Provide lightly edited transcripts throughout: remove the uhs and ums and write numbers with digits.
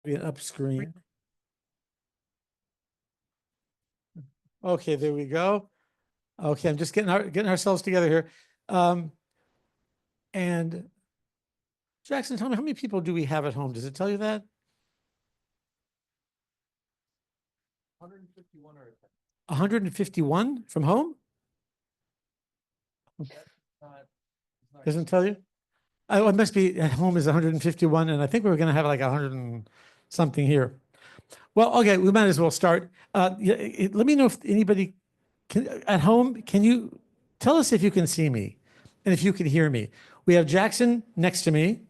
Be an up screen. Okay, there we go. Okay, I'm just getting ourselves together here. And Jackson, tell me, how many people do we have at home? Does it tell you that? 151 or 151 from home? Doesn't tell you? Oh, it must be at home is 151, and I think we're going to have like 100 and something here. Well, okay, we might as well start. Let me know if anybody at home, can you tell us if you can see me and if you can hear me? We have Jackson next to me,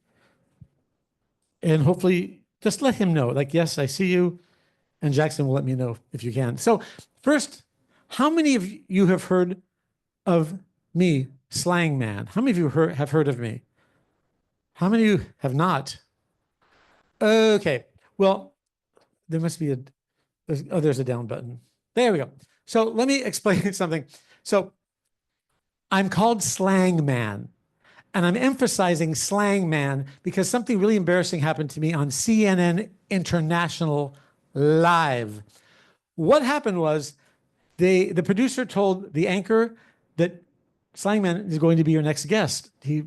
and hopefully just let him know, like, yes, I see you, and Jackson will let me know if you can. So first, how many of you have heard of me, Slangman? How many of you have heard of me? How many of you have not? Okay, well, there must be there's a down button. There we go. So let me explain something. So I'm called Slangman, and I'm emphasizing Slangman because something really embarrassing happened to me on CNN International Live. What happened was the producer told the anchor that Slangman is going to be your next guest. He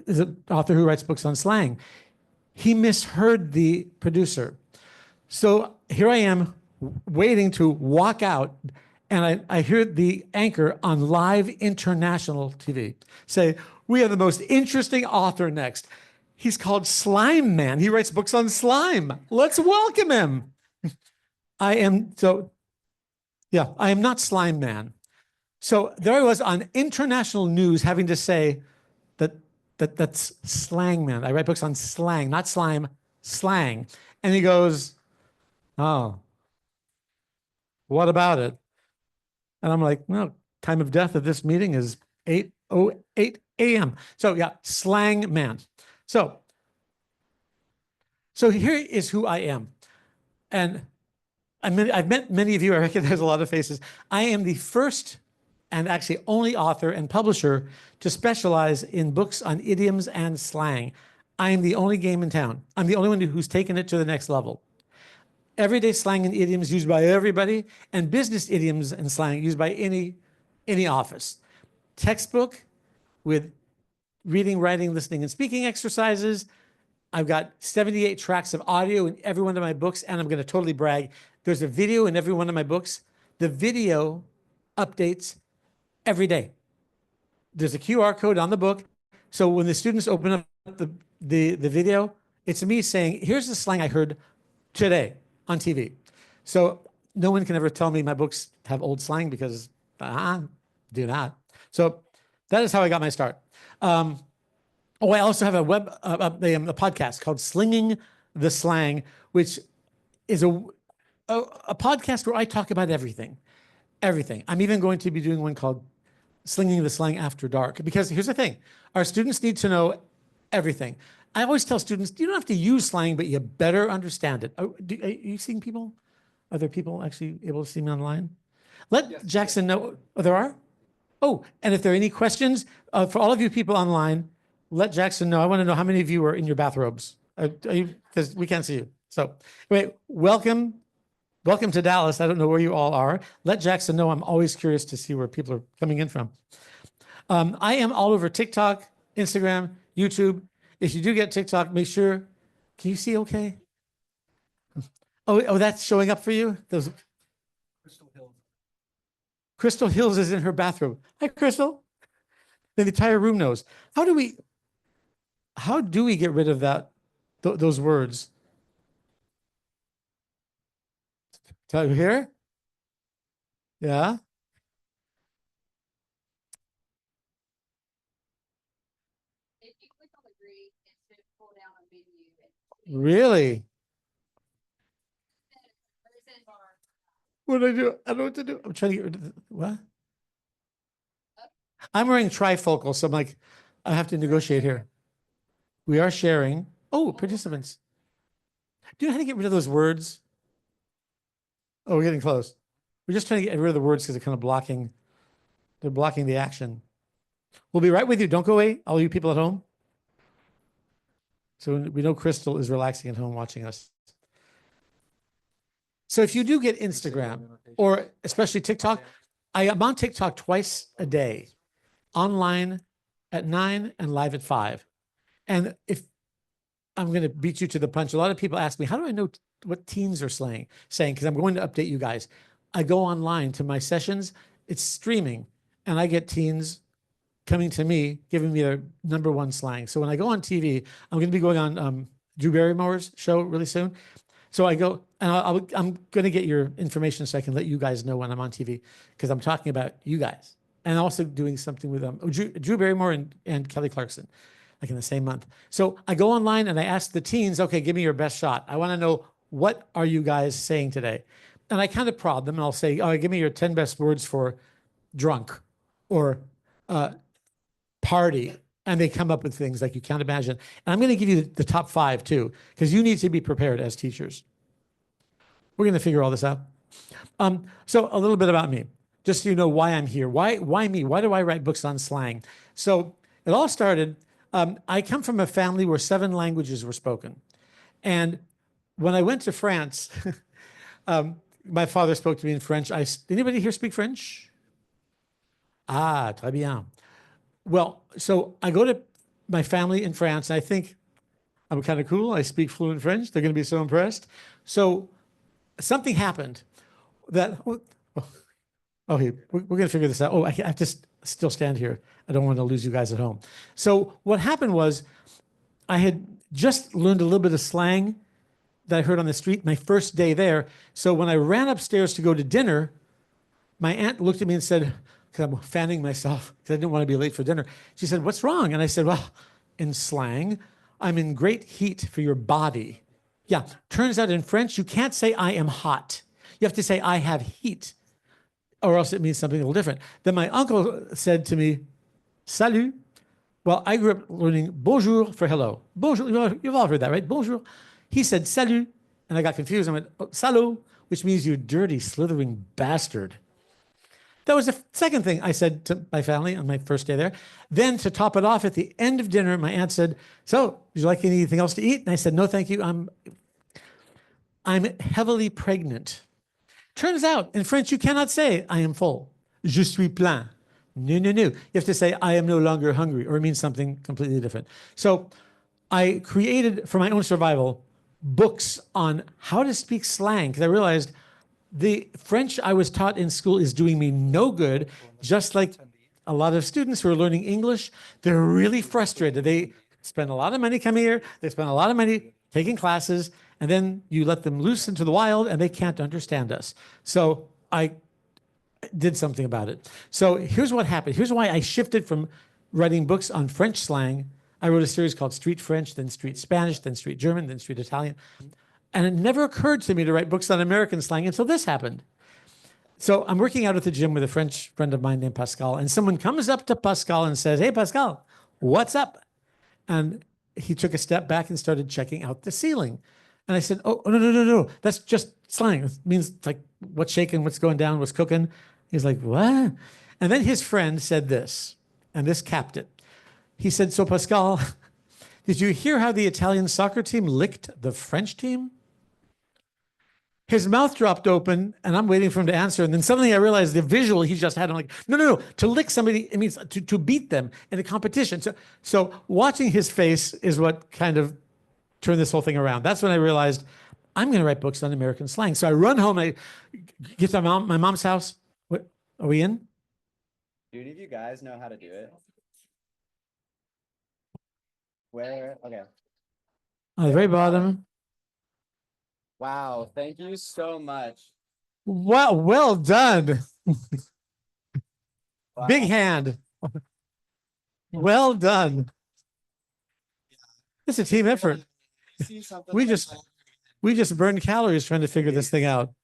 is an author who writes books on slang. He misheard the producer. So here I am waiting to walk out, and I hear the anchor on live international TV say, "We have the most interesting author next. He's called Slime Man. He writes books on slime. Let's welcome him." I am not Slime Man. So there I was on international news having to say that's Slang Man. I write books on slang, not slime, slang. And he goes, "Oh, what about it?" And I'm like, "No, time of death of this meeting is 8:08 a.m. So yeah, Slang Man. So here is who I am. And I've met many of you. I recognize a lot of faces. I am the first and actually only author and publisher to specialize in books on idioms and slang. I am the only game in town. I'm the only one who's taken it to the next level. Everyday slang and idioms used by everybody, and business idioms and slang used by any office. Textbook with reading, writing, listening, and speaking exercises. I've got 78 tracks of audio in every one of my books, and I'm going to totally brag. There's a video in every one of my books. The video updates every day. There's a QR code on the book. So when the students open up the video, it's me saying, "Here's the slang I heard today on TV." So no one can ever tell me my books have old slang because do not. So that is how I got my start. I also have a podcast called Slinging the Slang, which is a podcast where I talk about everything. I'm even going to be doing one called Slinging the Slang After Dark, because here's the thing. Our students need to know everything. I always tell students, you don't have to use slang, but you better understand it. Are you seeing people? Are there people actually able to see me online? Let Jackson know. Oh, there are? Oh, and if there are any questions, for all of you people online, let Jackson know. I want to know how many of you are in your bathrobes. Because we can't see you. So anyway, welcome to Dallas. I don't know where you all are. Let Jackson know. I'm always curious to see where people are coming in from. I am all over TikTok, Instagram, YouTube. If you do get TikTok, make sure, can you see okay? Oh, that's showing up for you? Those Crystal Hills is in her bathroom. Hi, Crystal. The entire room knows. How do we get rid of those words? Tell you here? Yeah. If you click on the green, it should pull down a menu. Really? What do I do? I don't know what to do. I'm trying to get rid of what? I'm wearing trifocal, so I'm like, I have to negotiate here. We are sharing. Oh, participants. Do you know how to get rid of those words? Oh, we're getting close. We're just trying to get rid of the words because they're kind of blocking. They're blocking the action. We'll be right with you. Don't go away, all you people at home. So we know Crystal is relaxing at home watching us. So if you do get Instagram or especially TikTok, I am on TikTok twice a day, online at 9 and live at 5. And if I'm going to beat you to the punch, a lot of people ask me, how do I know what teens are saying? Because I'm going to update you guys. I go online to my sessions, it's streaming, and I get teens coming to me, giving me their number one slang. So when I go on TV, I'm going to be going on Drew Barrymore's show really soon. So I go, and I'm going to get your information so I can let you guys know when I'm on TV, because I'm talking about you guys. And also doing something with Drew Barrymore and Kelly Clarkson, like in the same month. So I go online and I ask the teens, okay, give me your best shot. I want to know, what are you guys saying today? And I kind of prod them and I'll say, oh, give me your 10 best words for drunk or party. And they come up with things like you can't imagine. And I'm going to give you the top 5 too, because you need to be prepared as teachers. We're going to figure all this out. So a little bit about me, just so you know why I'm here. Why me? Why do I write books on slang? So it all started, I come from a family where 7 languages were spoken. And when I went to France, my father spoke to me in French. Anybody here speak French? Ah, très bien. Well, so I go to my family in France, and I think I'm kind of cool. I speak fluent French. They're going to be so impressed. So something happened that, okay, we're going to figure this out. Oh, I have to still stand here. I don't want to lose you guys at home. So what happened was I had just learned a little bit of slang that I heard on the street my first day there. So when I ran upstairs to go to dinner, my aunt looked at me and said, because I'm fanning myself because I didn't want to be late for dinner. She said, what's wrong? And I said, well, in slang, I'm in great heat for your body. Yeah, turns out in French, you can't say I am hot. You have to say I have heat, or else it means something a little different. Then my uncle said to me, salut. Well, I grew up learning bonjour for hello. Bonjour, you've all heard that, right? Bonjour. He said salut, and I got confused. I went, oh, salut, which means you dirty, slithering bastard. That was the second thing I said to my family on my first day there. Then to top it off, at the end of dinner, my aunt said, so, would you like anything else to eat? And I said, no, thank you. I'm heavily pregnant. Turns out in French, you cannot say I am full. Je suis plein. No, no, no. You have to say I am no longer hungry, or it means something completely different. So I created, for my own survival, books on how to speak slang, because I realized the French I was taught in school is doing me no good, just like a lot of students who are learning English. They're really frustrated. They spend a lot of money coming here. They spend a lot of money taking classes, and then you let them loose into the wild and they can't understand us. So I did something about it. So here's what happened. Here's why I shifted from writing books on French slang. I wrote a series called Street French, then Street Spanish, then Street German, then Street Italian. And it never occurred to me to write books on American slang until this happened. So I'm working out at the gym with a French friend of mine named Pascal, and someone comes up to Pascal and says, hey, Pascal, what's up? And he took a step back and started checking out the ceiling. And I said, oh, no, no, no, no. That's just slang. It means like what's shaking, what's going down, what's cooking. He's like, what? And then his friend said this, and this capped it. He said, so Pascal, did you hear how the Italian soccer team licked the French team? His mouth dropped open, and I'm waiting for him to answer. And then suddenly I realized the visual he just had. I'm like, no, no, no. To lick somebody, it means to beat them in a competition. So watching his face is what kind of turned this whole thing around. That's when I realized I'm going to write books on American slang. So I run home. I get to my mom's house. What, are we in? Do any of you guys know how to do it? Where? Okay. On the very bottom. Wow. Thank you so much. Wow, well done. Wow. Big hand. Well done. It's a team effort. We just burned calories trying to figure this thing out.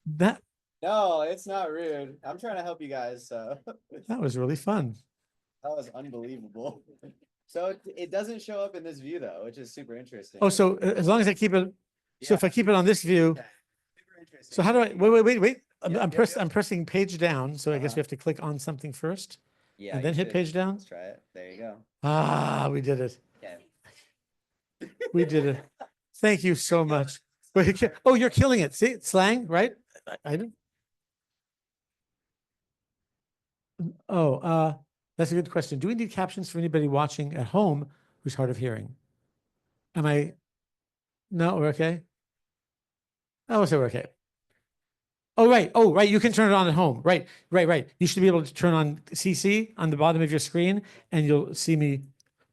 That No, it's not rude. I'm trying to help you guys. So that was really fun. that was unbelievable. So it doesn't show up in this view though, which is super interesting. Oh, so as long as I keep it, so if I keep it on this view, Okay. Super interesting. so how do I, wait. I'm Yep, I'm pressing page down. So I guess we have to click on something first Yeah, and then you hit should. page down. Let's try it. There you go. Ah, we did it. Okay. We did it. Thank you so much. But oh, you're killing it. See, slang, right? I didn't. Oh, that's a good question. Do we need captions for anybody watching at home who's hard of hearing? Am I? No, we're okay. Oh, so we're okay. Oh, right. Oh, right. You can turn it on at home. Right, right, right. You should be able to turn on CC on the bottom of your screen, and you'll see me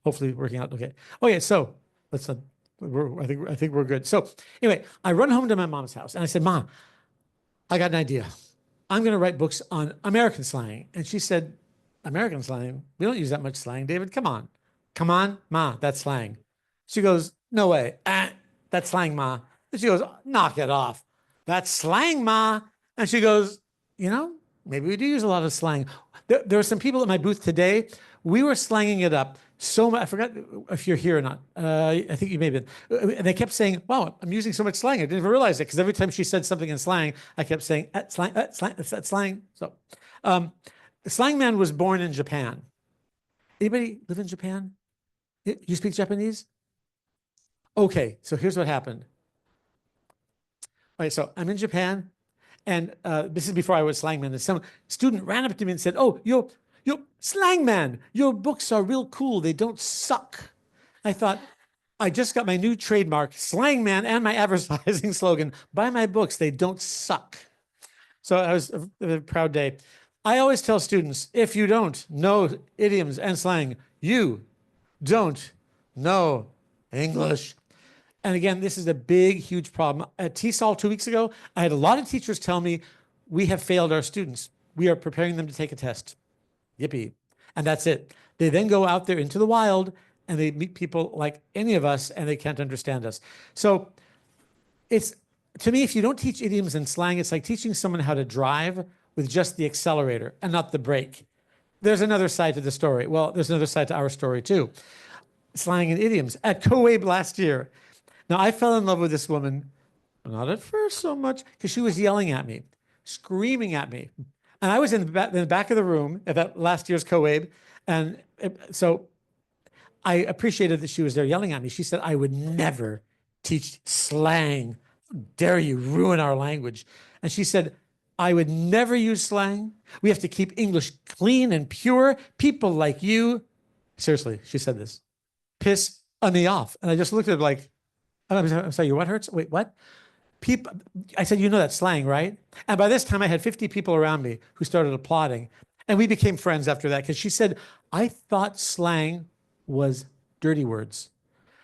hopefully working out. Okay. Okay. So let's. I think we're good. So anyway, I run home to my mom's house, and I said, "Mom, I got an idea. I'm going to write books on American slang." And she said, "American slang? We don't use that much slang, David. Come on. Come on, Ma, that's slang." She goes, "No way. That's slang, Ma." And she goes, "Knock it off. That's slang, Ma." And she goes, maybe we do use a lot of slang. There were some people at my booth today. We were slanging it up so much. I forgot if you're here or not. I think you may have been. And they kept saying, "Wow, I'm using so much slang. I didn't even realize it." Because every time she said something in slang, I kept saying, slang, slang, that's slang. So, Slangman was born in Japan. Anybody live in Japan? You speak Japanese? Okay, so here's what happened. All right, so I'm in Japan, and this is before I was Slangman. And some student ran up to me and said, "Oh, you're Slangman. Your books are real cool. They don't suck." I thought, I just got my new trademark, Slangman, and my advertising slogan. Buy my books. They don't suck. So I was a proud day. I always tell students, if you don't know idioms and slang, you don't know English. And again, this is a big, huge problem. At TESOL 2 weeks ago, I had a lot of teachers tell me, "We have failed our students. We are preparing them to take a test." Yippee. And that's it. They then go out there into the wild and they meet people like any of us and they can't understand us. So it's, to me, if you don't teach idioms and slang, it's like teaching someone how to drive with just the accelerator and not the brake. There's another side to the story. Well, there's another side to our story too. Slang and idioms. At CoAbe last year, now I fell in love with this woman, not at first so much, because she was yelling at me, screaming at me. And I was in the back of the room at that last year's CoAbe. And so I appreciated that she was there yelling at me. She said, "I would never teach slang. How dare you ruin our language?" And she said, "I would never use slang. We have to keep English clean and pure. People like you," seriously, she said this, "piss me off." And I just looked at her like, I'm sorry, your what hurts? Wait, what? People, I said, "That's slang, right?" And by this time I had 50 people around me who started applauding. And we became friends after that because she said, "I thought slang was dirty words."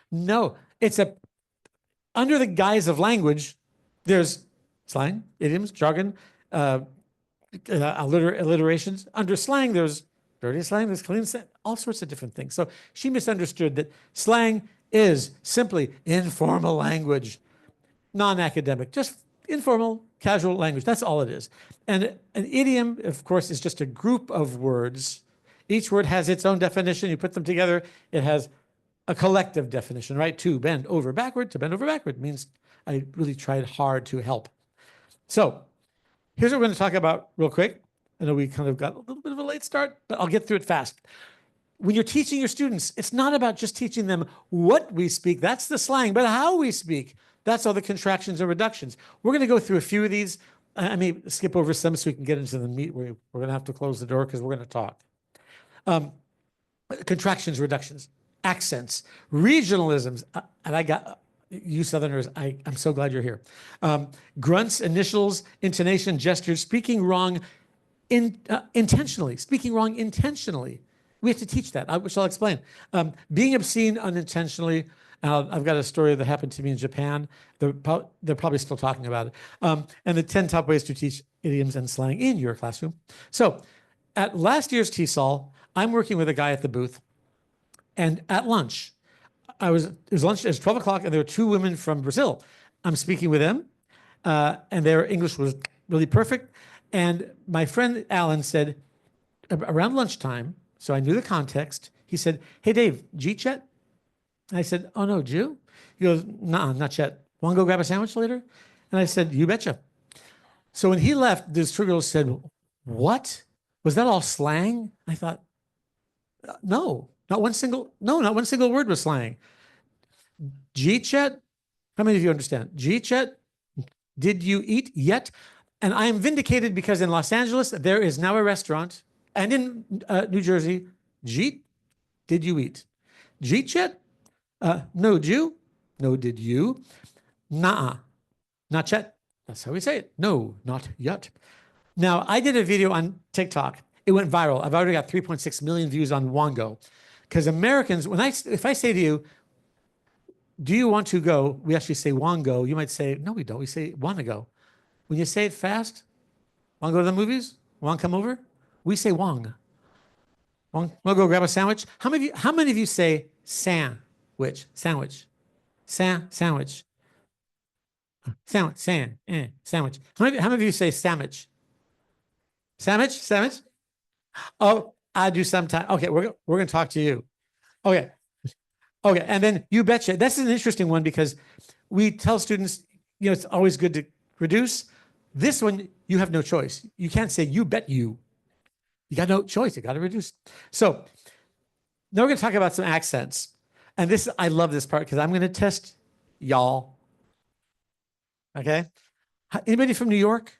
No, it's under the guise of language, there's slang, idioms, jargon, alliterations. Under slang, there's dirty slang, there's clean slang, all sorts of different things. So she misunderstood that slang is simply informal language, non-academic, just informal, casual language. That's all it is. And an idiom, of course, is just a group of words. Each word has its own definition. You put them together, it has a collective definition, right? To bend over backward means I really tried hard to help. So here's what we're going to talk about real quick. I know we kind of got a little bit of a late start, but I'll get through it fast. When you're teaching your students, it's not about just teaching them what we speak. That's the slang, but how we speak. That's all the contractions and reductions. We're going to go through a few of these. I may skip over some so we can get into the meat. We're going to have to close the door because we're going to talk. Contractions, reductions, accents, regionalisms. And I got you Southerners, I'm so glad you're here. Grunts, initials, intonation, gestures, speaking wrong intentionally, speaking wrong intentionally. We have to teach that, which I'll explain. Being obscene unintentionally. I've got a story that happened to me in Japan. They're probably still talking about it. And the 10 top ways to teach idioms and slang in your classroom. So at last year's TESOL, I'm working with a guy at the booth. And at lunch, it was lunch, it was 12 o'clock, and there were two women from Brazil. I'm speaking with them, and their English was really perfect. And my friend Alan said, around lunchtime, so I knew the context, he said, "Hey, Dave, G-Chet?" And I said, "Oh, no, Jew?" He goes, "Nah, not yet. Want to go grab a sandwich later?" And I said, "You betcha." So when he left, this two girls said, "What? Was that all slang?" I thought, no, not one single word was slang. G-Chet How many of you understand? Jeet yet? Did you eat yet? And I am vindicated because in Los Angeles, there is now a restaurant, and in New Jersey, Jeet, did you eat? Jeet yet? No, Jew? No, did you? Nah, not yet. That's how we say it. No, not yet. Now, I did a video on TikTok. It went viral. I've already got 3.6 million views on Wongo. Because Americans, if I say to you, do you want to go? We actually say Wongo. You might say, no, we don't. We say wanna go. When you say it fast, want to go to the movies? Want to come over? We say Wong. Want to go grab a sandwich? How many of you say sandwich? Sandwich. Sandwich. Sandwich. Sandwich. How many of you say sandwich? Sandwich? Sandwich? Oh, I do sometime. Okay, we're going to talk to you. Okay. Okay, and then you betcha. That's an interesting one because we tell students, it's always good to reduce. This one, you have no choice. You can't say you bet you. You got no choice. You got to reduce. So now we're going to talk about some accents. And I love this part because I'm going to test y'all. Okay. Anybody from New York?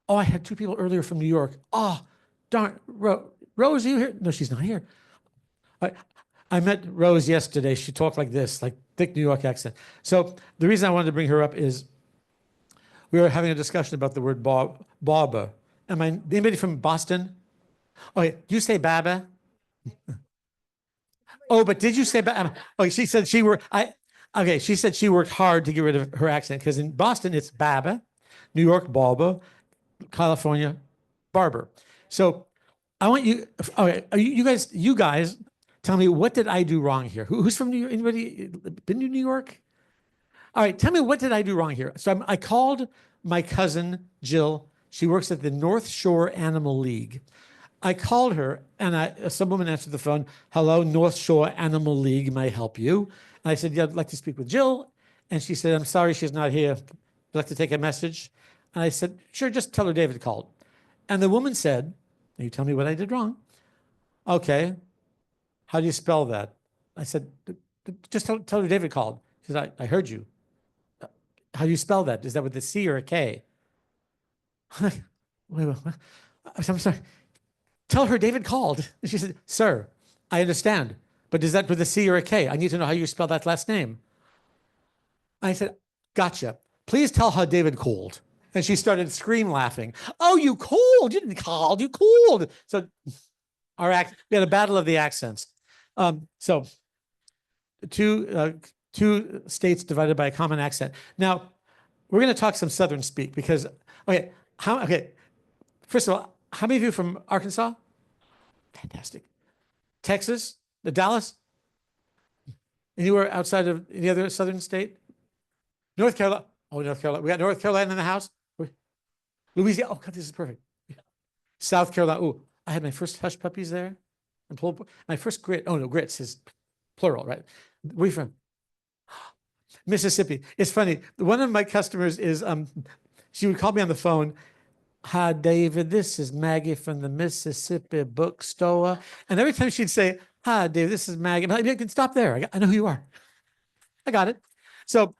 Oh, I had two people earlier from New York. Oh, darn. Rose, are you here? No, she's not here. I met Rose yesterday. She talked like this, like thick New York accent. So the reason I wanted to bring her up is we were having a discussion about the word barber. Anybody from Boston? Okay, do you say baba? Oh, but did you say baba? Okay, she said she said she worked hard to get rid of her accent because in Boston it's baba, New York barber, California barber. So I want you. Okay, you guys, tell me what did I do wrong here? Who's from New York? Anybody been to New York? All right, tell me what did I do wrong here? So I called my cousin Jill. She works at the North Shore Animal League. I called her and some woman answered the phone. Hello, North Shore Animal League, may I help you? And I said, yeah, I'd like to speak with Jill. And she said, I'm sorry she's not here. Would you like to take a message? And I said, sure, just tell her David called. And the woman said, you tell me what I did wrong. Okay, how do you spell that? I said, just tell her David called. She said, I heard you. How do you spell that? Is that with a C or a K? Wait, I'm sorry. Tell her David called. And she said, sir, I understand, but is that with a C or a K? I need to know how you spell that last name. I said, gotcha. Please tell her David called. And she started laughing. Oh, you called. You didn't call. You called. So we had a battle of the accents. So two states divided by a common accent. Now, we're going to talk some Southern speak because, first of all, how many of you from Arkansas? Fantastic. Texas? Dallas? Anywhere outside of any other Southern state? North Carolina? Oh, North Carolina. We got North Carolina in the house. Louisiana. Oh, God, this is perfect. South Carolina. Oh, I had my first hush puppies there. My first grit. Oh, no, grits is plural, right? Where are you from? Mississippi. It's funny. One of my customers is, she would call me on the phone. Hi, David. This is Maggie from the Mississippi bookstore. And every time she'd say, hi, David, this is Maggie. I'm like, you can stop there. I know who you are. I got it. So,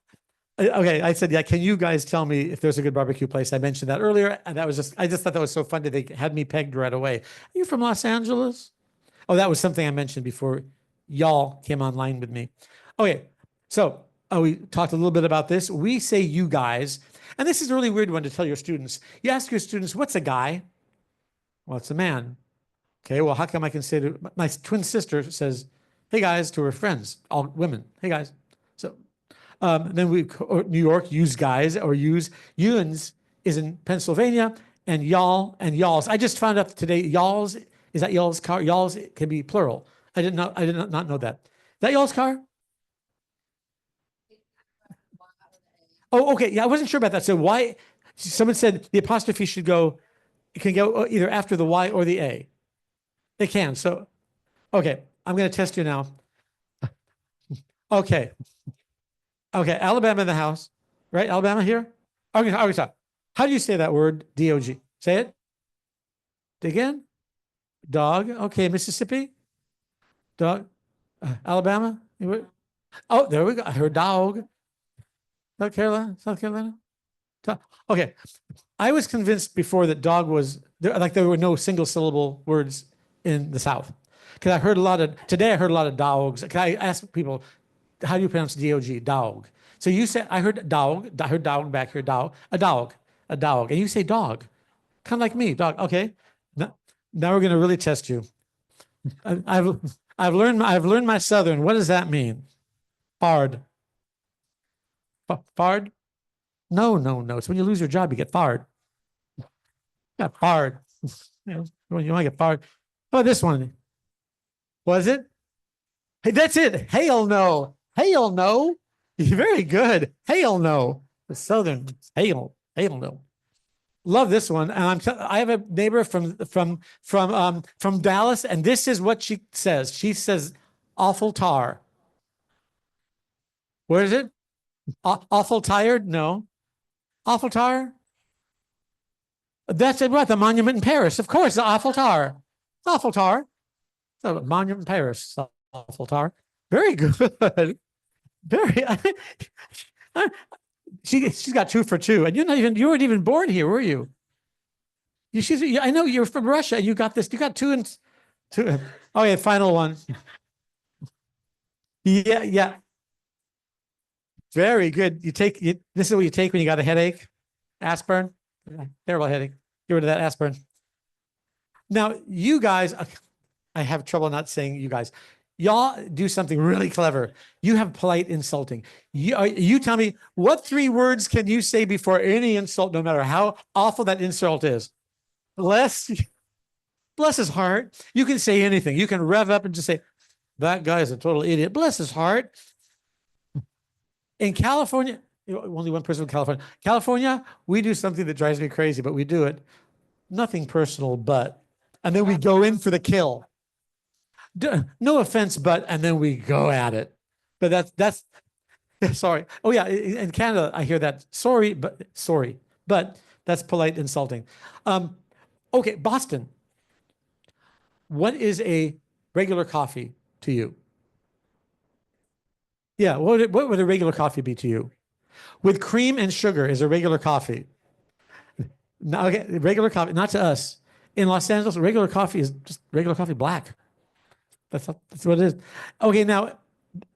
okay, I said, yeah, can you guys tell me if there's a good barbecue place? I mentioned that earlier. And I just thought that was so fun that they had me pegged right away. Are you from Los Angeles? Oh, that was something I mentioned before y'all came online with me. Okay, so we talked a little bit about this. We say you guys. And this is a really weird one to tell your students. You ask your students, what's a guy? Well, it's a man. Okay, well, how come I can say to my twin sister says, hey guys, to her friends, all women, hey guys. So then New York, use guys or use yuns is in Pennsylvania and y'all and y'alls. I just found out today, y'alls, is that y'all's car? Y'alls can be plural. I did not know that. Is that y'all's car? Oh, okay. Yeah, I wasn't sure about that. So why? Someone said the apostrophe should go. It can go either after the Y or the A. It can. So, okay. I'm going to test you now. Okay. Okay. Alabama in the house, right? Alabama here. Arkansas. How do you say that word? D-O-G. Say it. Again. Dog. Okay. Mississippi. Dog. Alabama. Oh, there we go. I heard dog. South Carolina, South Carolina. Okay, I was convinced before that dog was there, like there were no single syllable words in the South. Because I heard a lot of today. I heard a lot of dogs. 'Cause I asked people, "How do you pronounce dog? Dog." So you said I heard dog. I heard dog back here. Dog. A dog. And you say dog, kind of like me. Dog. Okay. Now we're going to really test you. I've learned my Southern. What does that mean? Fard. Fard? No, no, no. It's when you lose your job, you get fired. Got fired. You want to get fired. Oh, this one. Was it? Hey, that's it. Hail no. Hail no. Very good. Hail no. The Southern hail no. Love this one. And I have a neighbor from Dallas, and this is what she says. She says, awful tar. Where is it? Awful tired? No. Awful tar? That's it, what? The monument in Paris. Of course, the Awful tar. Awful tar. The monument in Paris. Awful tar. Very good. Very. She's got 2 for 2, and you weren't even born here, were you? I know you're from Russia. You got this. You got 2 and 2. Oh yeah, final one. Yeah, yeah. Very good. This is what you take when you got a headache. Aspirin. Terrible headache. Get rid of that aspirin. Now, you guys, I have trouble not saying you guys. Y'all do something really clever. You have polite insulting. You tell me, what 3 words can you say before any insult, no matter how awful that insult is? Bless his heart. You can say anything. You can rev up and just say, that guy is a total idiot. Bless his heart. In California, only one person in California. California, we do something that drives me crazy, but we do it. Nothing personal, but. And then we go in for the kill. No offense, but, and then we go at it. But that's sorry. Oh yeah, in Canada, I hear that. Sorry, but that's polite insulting. Okay, Boston. What is a regular coffee to you? Yeah, what would a regular coffee be to you? With cream and sugar is a regular coffee. Now, okay, regular coffee, not to us. In Los Angeles, regular coffee is just regular coffee black. That's what it is. Okay, now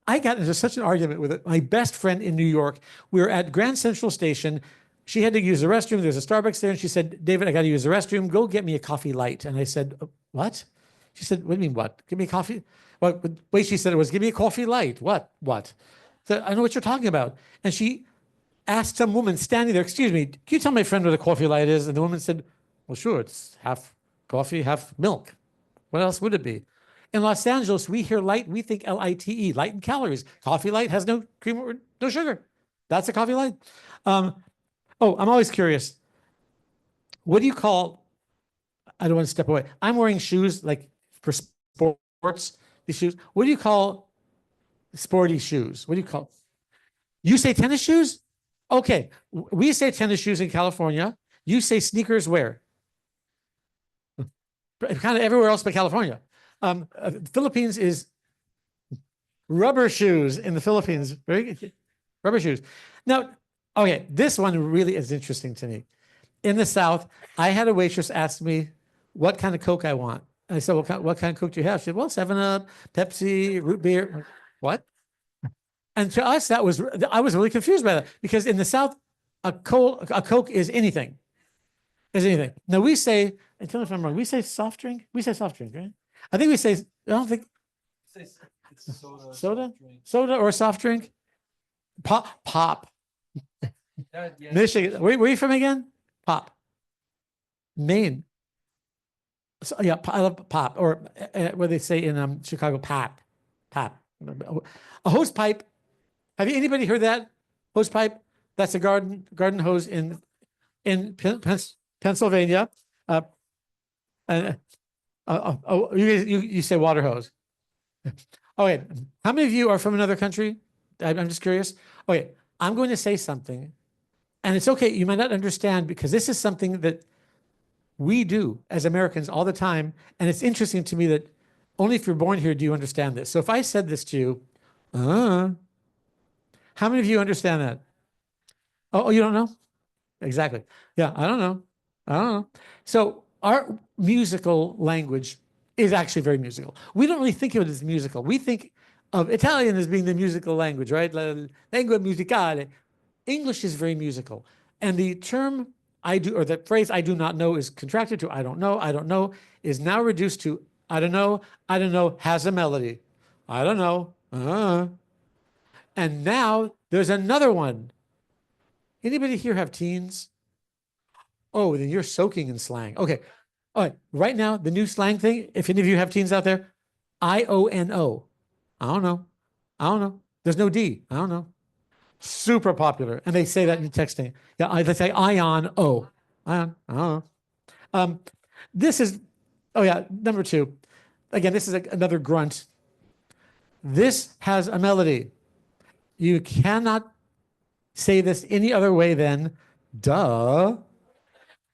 I got into such an argument with my best friend in New York. We were at Grand Central Station. She had to use the restroom. There's a Starbucks there. And she said, David, I got to use the restroom. Go get me a coffee light. And I said, what? She said, what do you mean, what? Give me a coffee? Well, wait, she said it was, give me a coffee light. What? So I know what you're talking about. And she asked some woman standing there, excuse me, can you tell my friend what a coffee light is? And the woman said, well, sure, it's half coffee, half milk. What else would it be? In Los Angeles, we hear light, we think L-I-T-E, light in calories. Coffee light has no cream or no sugar. That's a coffee light. I'm always curious. What do you call, I don't want to step away. I'm wearing shoes like for sports, these shoes. What do you call sporty shoes? What do you call? You say tennis shoes? Okay. We say tennis shoes in California. You say sneakers where? Kind of everywhere else but California. Philippines is rubber shoes in the Philippines. Very good. Rubber shoes. Now, okay, this one really is interesting to me. In the South, I had a waitress ask me what kind of Coke I want. I said, what kind of Coke do you have? She said, well, 7-Up, Pepsi, root beer. What? And to us, I was really confused by that because in the South, a Coke is anything. Is anything. Now we say, and tell me if I'm wrong, we say soft drink? We say soft drink, right? I think we say, I don't think. It's soda. Soda? Soft drink. Soda or soft drink? Pop. Yeah. Michigan. Where are you from again? Pop. Maine. So, yeah, I love pop. Or what they say in Chicago, pap. A hose pipe. Have anybody heard that? Hose pipe? That's a garden hose in Pennsylvania. You say water hose. Okay, how many of you are from another country? I'm just curious. Okay, I'm going to say something, and it's okay. You might not understand because this is something that we do as Americans all the time, and it's interesting to me that only if you're born here do you understand this. So if I said this to you, how many of you understand that? Oh, you don't know? Exactly. Yeah, I don't know. I don't know. So our musical language is actually very musical. We don't really think of it as musical. We think of Italian as being the musical language, right? La lingua musicale. English is very musical. And the term I do, or the phrase I do not know is contracted to I don't know, is now reduced to I don't know, has a melody. I don't know. And now there's another one. Anybody here have teens? Oh, then you're soaking in slang. Okay. All right. Right now, the new slang thing, if any of you have teens out there, IONO. I don't know. I don't know. There's no D. I don't know. Super popular. And they say that in texting. Yeah, they say ion O. Ion. I don't know. Um, this is, oh yeah, number two. Again, this is another grunt. This has a melody. You cannot say this any other way than duh.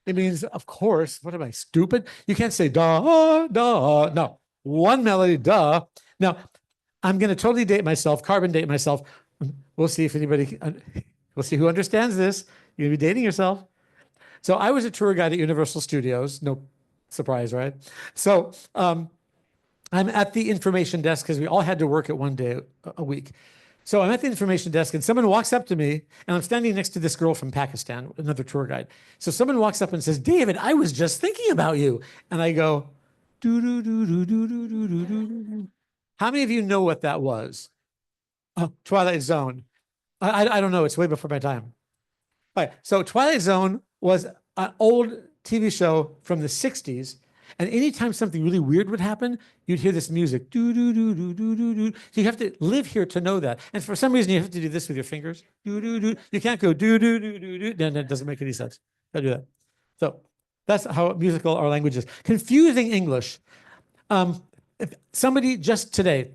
It means, of course. What am I, stupid? You can't say duh, duh. No, one melody, duh. Now, I'm going to totally date myself, carbon date myself. We'll see if anybody, we'll see who understands this. You're going to be dating yourself. So I was a tour guide at Universal Studios. No surprise, right? So I'm at the information desk because we all had to work at one day a week. So I'm at the information desk and someone walks up to me and I'm standing next to this girl from Pakistan, another tour guide. So someone walks up and says, David, I was just thinking about you. And I go, doo doo doo doo doo doo doo doo doo. How many of you know what that was? Twilight Zone. I don't know. It's way before my time. All right. So Twilight Zone was an old TV show from the 60s. And anytime something really weird would happen, you'd hear this music. Do, do, do, do, do, do, do. So you have to live here to know that. And for some reason, you have to do this with your fingers. Do, do, do. You can't go do, do, do, do, do. Then it doesn't make any sense. Don't do that. So that's how musical our language is. Confusing English. If somebody just today,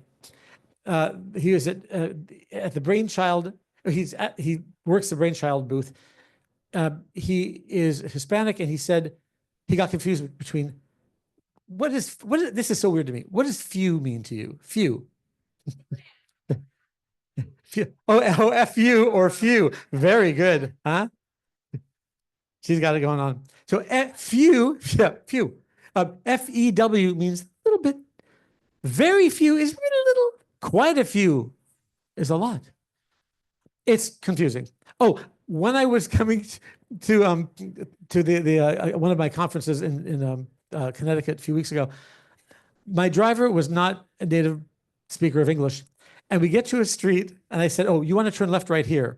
he was at the Brainchild. He works the Brainchild booth. He is Hispanic, and he said he got confused between what is this is so weird to me. What does few mean to you? Few. Few. Oh, F-U or few. Very good. Huh? She's got it going on. So few, yeah, few. F-E-W means a little bit. Very few is really little. Quite a few is a lot. It's confusing. Oh, when I was coming to the one of my conferences in Connecticut a few weeks ago, my driver was not a native speaker of English, and we get to a street, and I said, "Oh, you want to turn left right here?"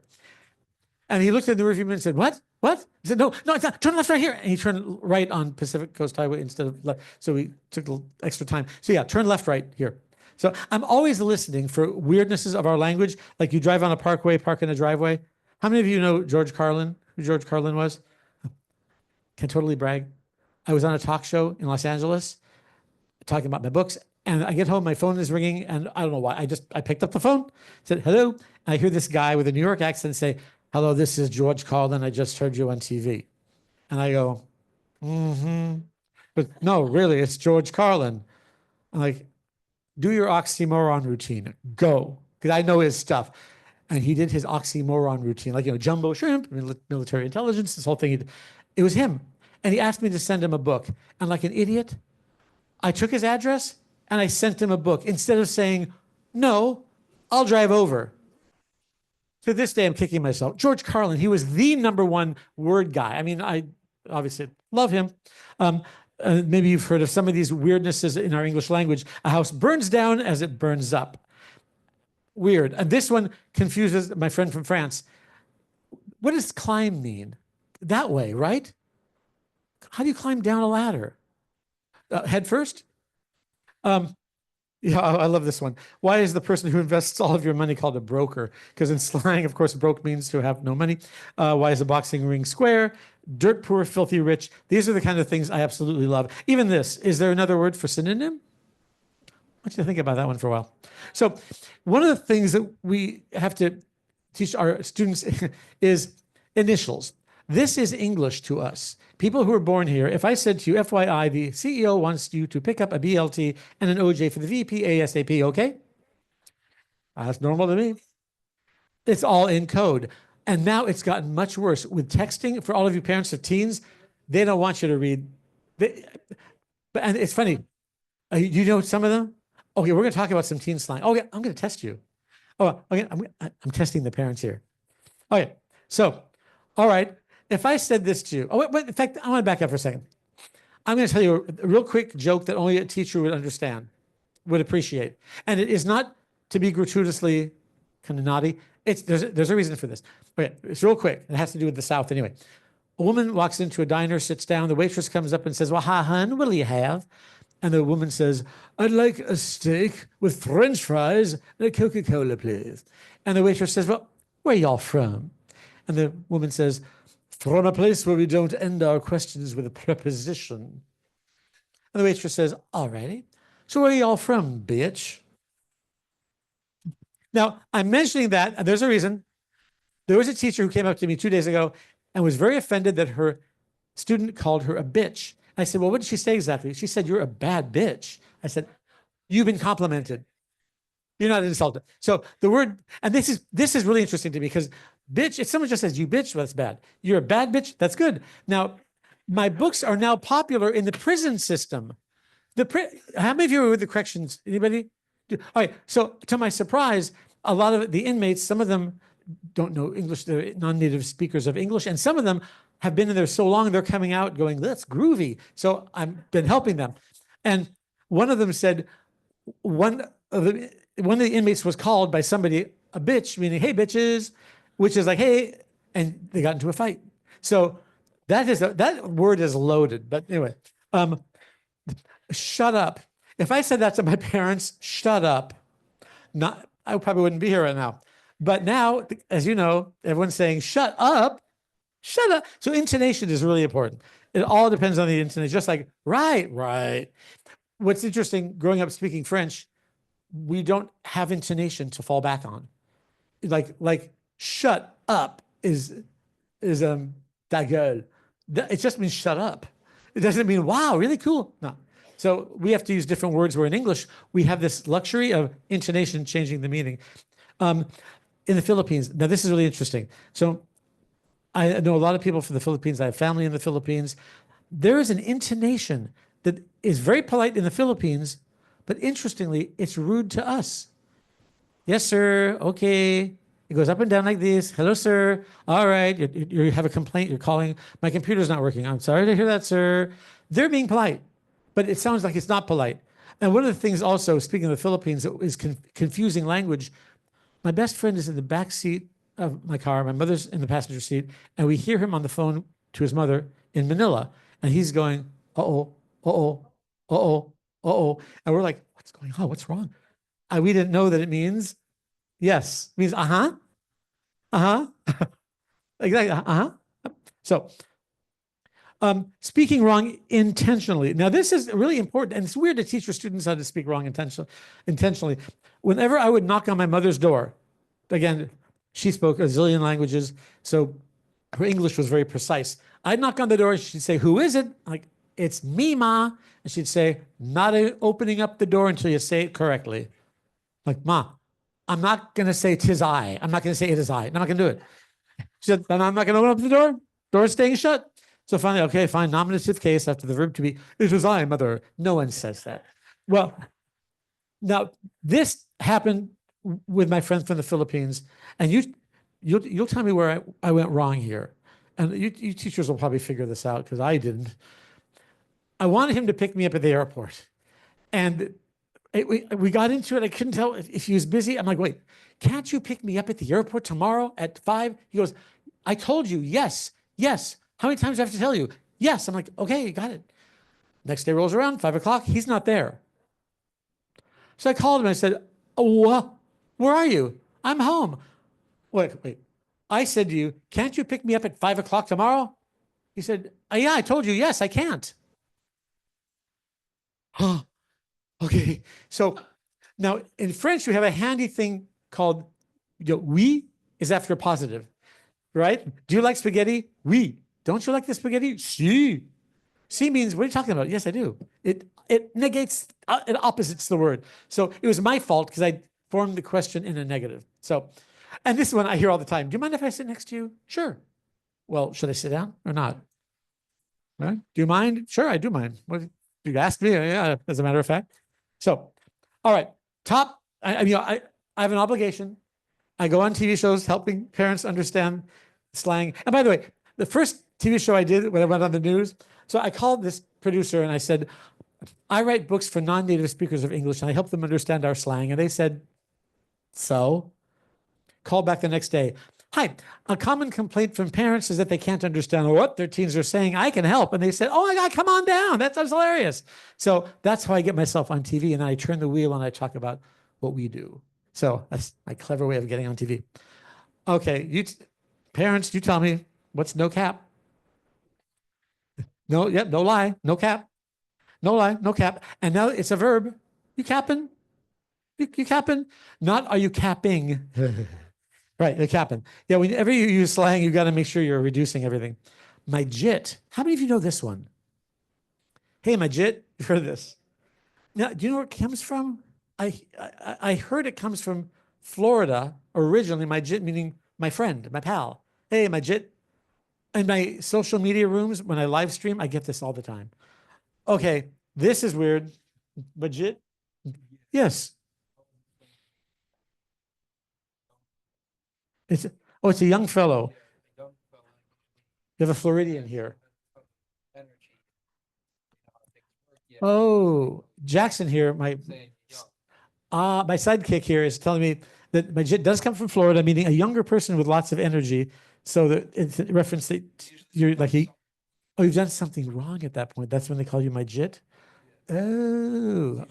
And he looked at the rearview mirror and said, "What? What?" I said, "No, no, it's not. Turn left right here." And he turned right on Pacific Coast Highway instead of left. So we took a little extra time. So yeah, turn left right here. So I'm always listening for weirdnesses of our language. Like you drive on a parkway, park in a driveway. How many of you know George Carlin? Who George Carlin was? Can totally brag. I was on a talk show in Los Angeles talking about my books. And I get home, my phone is ringing, and I don't know why. I picked up the phone, said, hello. And I hear this guy with a New York accent say, hello, this is George Carlin. I just heard you on TV. And I go, but no, really, it's George Carlin. I'm like, do your oxymoron routine. Go. Because I know his stuff. And he did his oxymoron routine, like, jumbo shrimp, military intelligence, this whole thing. It was him. And he asked me to send him a book. And like an idiot, I took his address and I sent him a book instead of saying, no, I'll drive over. To this day, I'm kicking myself. George Carlin, he was the #1 word guy. I mean, I obviously love him. Maybe you've heard of some of these weirdnesses in our English language. A house burns down as it burns up. Weird. And this one confuses my friend from France. What does climb mean? That way, right? How do you climb down a ladder? Head first? Yeah, I love this one. Why is the person who invests all of your money called a broker? Because in slang, of course, broke means to have no money. Why is a boxing ring square? Dirt poor, filthy rich. These are the kind of things I absolutely love. Even this, is there another word for synonym? I want you to think about that one for a while. So one of the things that we have to teach our students is initials. This is English to us. People who are born here, if I said to you, FYI, the CEO wants you to pick up a BLT and an OJ for the VP ASAP, okay? That's normal to me. It's all in code. And now it's gotten much worse with texting. For all of you parents of teens, they don't want you to read. And it's funny. You know some of them? Okay, we're going to talk about some teen slang. Okay, I'm going to test you. Oh, okay, I'm testing the parents here. Okay, so, all right. If I said this to you, wait, in fact, I want to back up for a second. I'm going to tell you a real quick joke that only a teacher would understand, would appreciate. And it is not to be gratuitously kind of naughty. There's a reason for this. Okay, it's real quick. It has to do with the South anyway. A woman walks into a diner, sits down. The waitress comes up and says, well, hi, hun, what'll you have? And the woman says, I'd like a steak with French fries and a Coca-Cola, please. And the waitress says, well, where y'all from? And the woman says, from a place where we don't end our questions with a preposition. And the waitress says, all righty. So where y'all from, bitch? Now, I'm mentioning that, and there's a reason. There was a teacher who came up to me 2 days ago and was very offended that her student called her a bitch. I said, well, what did she say exactly? She said, you're a bad bitch. I said, you've been complimented. You're not insulted. So the word, and this is really interesting to me because bitch, if someone just says you bitch, well, that's bad. You're a bad bitch, that's good. Now, my books are now popular in the prison system. How many of you are with the corrections? Anybody? All right. So to my surprise, a lot of the inmates, some of them don't know English, they're non-native speakers of English, and some of them have been in there so long, they're coming out going, that's groovy. So I've been helping them. And one of them said, one of the inmates was called by somebody a bitch, meaning, hey, bitches, which is like, hey, and they got into a fight. So that word is loaded. But anyway, shut up. If I said that to my parents, shut up, I probably wouldn't be here right now. But now, as you know, everyone's saying, shut up, shut up. So intonation is really important. It all depends on the intonation, just like, right. What's interesting, growing up speaking French, we don't have intonation to fall back on. Like shut up is ta gueule. It just means shut up. It doesn't mean, wow, really cool. No. So we have to use different words where in English, we have this luxury of intonation changing the meaning. In the Philippines, now this is really interesting. So I know a lot of people from the Philippines. I have family in the Philippines. There is an intonation that is very polite in the Philippines, but interestingly, it's rude to us. Yes, sir. Okay. It goes up and down like this. Hello, sir. All right. You have a complaint. You're calling. My computer's not working. I'm sorry to hear that, sir. They're being polite, but it sounds like it's not polite. And one of the things also, speaking of the Philippines, that is confusing language. My best friend is in the back seat of my car. My mother's in the passenger seat, and we hear him on the phone to his mother in Manila, and he's going, uh-oh, uh-oh, uh-oh, uh-oh. And we're like, what's going on? What's wrong? We didn't know that it means yes. It means uh-huh, uh-huh. Exactly, uh-huh. So speaking wrong intentionally. Now, this is really important, and it's weird to teach your students how to speak wrong intentionally. Whenever I would knock on my mother's door, again, she spoke a zillion languages, so her English was very precise. I'd knock on the door, she'd say, who is it? Like, it's me, Ma. And she'd say, not opening up the door until you say it correctly. Like, Ma, I'm not going to say 'tis I. I'm not going to say it is I. I'm not going to do it. She said, then I'm not going to open up the door. Door's staying shut. So finally, okay, fine, nominative case after the verb to be, it was I, mother. No one says that. Well, now this happened with my friend from the Philippines, and you'll tell me where I went wrong here. And you teachers will probably figure this out because I didn't. I wanted him to pick me up at the airport. And we got into it. I couldn't tell if he was busy. I'm like, wait, can't you pick me up at the airport tomorrow at 5? He goes, I told you, yes. How many times do I have to tell you? Yes. I'm like, okay, you got it. Next day rolls around, 5 o'clock. He's not there. So I called him and I said, oh, where are you? I'm home. Wait. I said to you, can't you pick me up at 5 o'clock tomorrow? He said, yeah, I told you, yes, I can't. Oh, okay. So now in French, we have a handy thing called, oui is after a positive, right? Do you like spaghetti? Oui. Don't you like the spaghetti? Si. Si means, what are you talking about? Yes, I do. It negates, it opposites the word. So it was my fault because I formed the question in a negative. So And this one I hear all the time. Do you mind if I sit next to you? Sure. Well, should I sit down or not? Right? Do you mind? Sure, I do mind. What you asked me? Yeah, as a matter of fact. So, all right. I have an obligation. I go on TV shows helping parents understand slang. And by the way, the first TV show I did when I went on the news, so I called this producer and I said, I write books for non-native speakers of English and I help them understand our slang. And they said, so? Called back the next day. Hi, a common complaint from parents is that they can't understand what their teens are saying. I can help. And they said, oh my God, come on down. That sounds hilarious. So that's how I get myself on TV. And then I turn the wheel and I talk about what we do. So that's my clever way of getting on TV. Okay, parents, you tell me what's no cap? No, yep, no lie, no cap. No lie, no cap. And now it's a verb. You capping? You capping? Not are you capping? Right, the capping. Yeah, whenever you use slang, you got to make sure you're reducing everything. My jit. How many of you know this one? Hey, my jit. You've heard this. Now, do you know where it comes from? I heard it comes from Florida originally. My jit meaning my friend, my pal. Hey, my jit. In my social media rooms, when I live stream, I get this all the time. Okay, this is weird. But jit? Yes. It's a young fellow. You have a Floridian here. Oh, Jackson here, my sidekick here is telling me that my jit does come from Florida, meaning a younger person with lots of energy. So that it's a reference that you're like you've done something wrong at that point. That's when they call you my jit. Oh,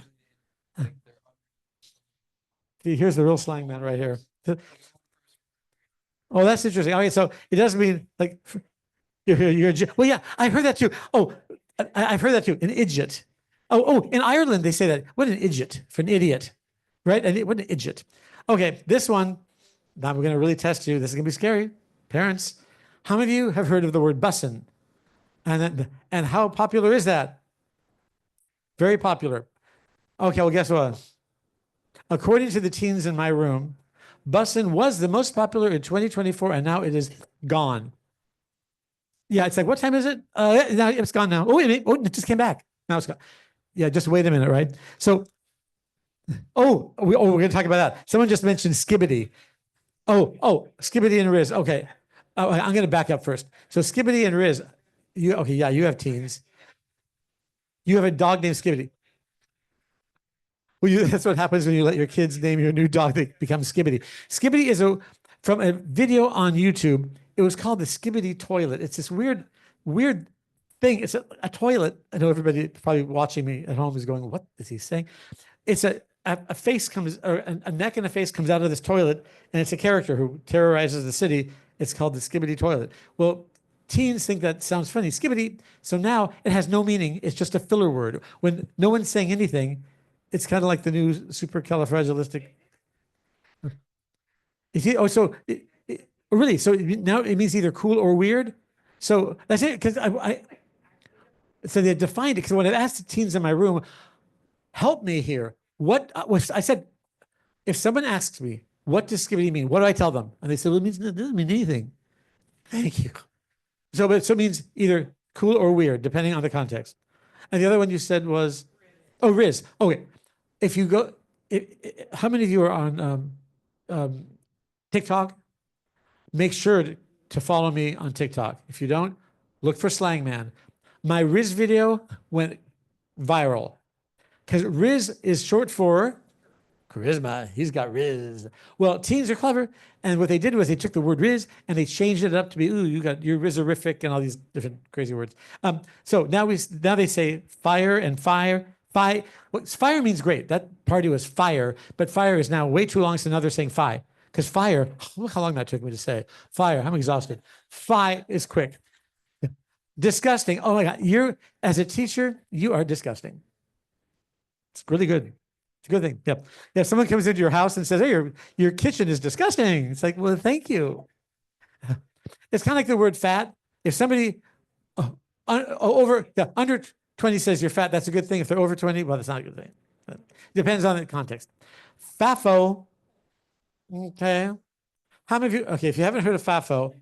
see, here's the real slang man right here. Oh, that's interesting. Okay, so it doesn't mean like you're well, yeah, I heard that too. Oh, I've heard that too. An idiot. Oh, in Ireland they say that. What an idiot for an idiot, right? And what an idiot. Okay, this one. Now we're going to really test you. This is going to be scary, parents. How many of you have heard of the word bussin'? And how popular is that? Very popular. Okay, well, guess what? According to the teens in my room, bussin' was the most popular in 2024, and now it is gone. Yeah, it's like, what time is it? Now it's gone now. Oh, wait a minute. Oh, it just came back. Now it's gone. Yeah, just wait a minute, right? So, we're going to talk about that. Someone just mentioned skibbity. Skibbity and Riz. Okay. I'm going to back up first. So Skibbity and Riz, you have teens. You have a dog named Skibbity. Well, that's what happens when you let your kids name your new dog. They become Skibbity. Skibbity is from a video on YouTube. It was called the Skibbity toilet. It's this weird thing. It's a toilet. I know everybody probably watching me at home is going, what is he saying? It's a face comes, or a neck and a face comes out of this toilet, and it's a character who terrorizes the city. It's called the Skibbity toilet. Well, teens think that sounds funny. Skibbity. So now it has no meaning. It's just a filler word. When no one's saying anything, it's kind of like the new supercalifragilistic. Really? So now it means either cool or weird. So that's it. Because so they defined it. Because when I asked the teens in my room, help me here. What was I said? If someone asks me, what does skibbity mean? What do I tell them? And they said, well, it doesn't mean anything. Thank you. So it means either cool or weird, depending on the context. And the other one you said was, Riz. Okay. If you go, how many of you are on TikTok? Make sure to follow me on TikTok. If you don't, look for Slangman. My Riz video went viral because Riz is short for charisma. He's got Riz. Well, teens are clever. And what they did was they took the word Riz and they changed it up to be, you're Rizerific and all these different crazy words. So now they say fire and fire. Fire means great. That party was fire, but fire is now way too long, so now they're saying fi. Because fire, look how long that took me to say. Fire, I'm exhausted. Fi is quick. Disgusting. Oh my God, as a teacher, you are disgusting. It's really good. It's a good thing. Yep. Yeah, if someone comes into your house and says, hey, your kitchen is disgusting. It's like, well, thank you. It's kind of like the word fat. If somebody under 20 says you're fat, that's a good thing. If they're over 20, well, that's not a good thing. Depends on the context. Fafo. Okay. How many of you, okay, if you haven't heard of FAFO,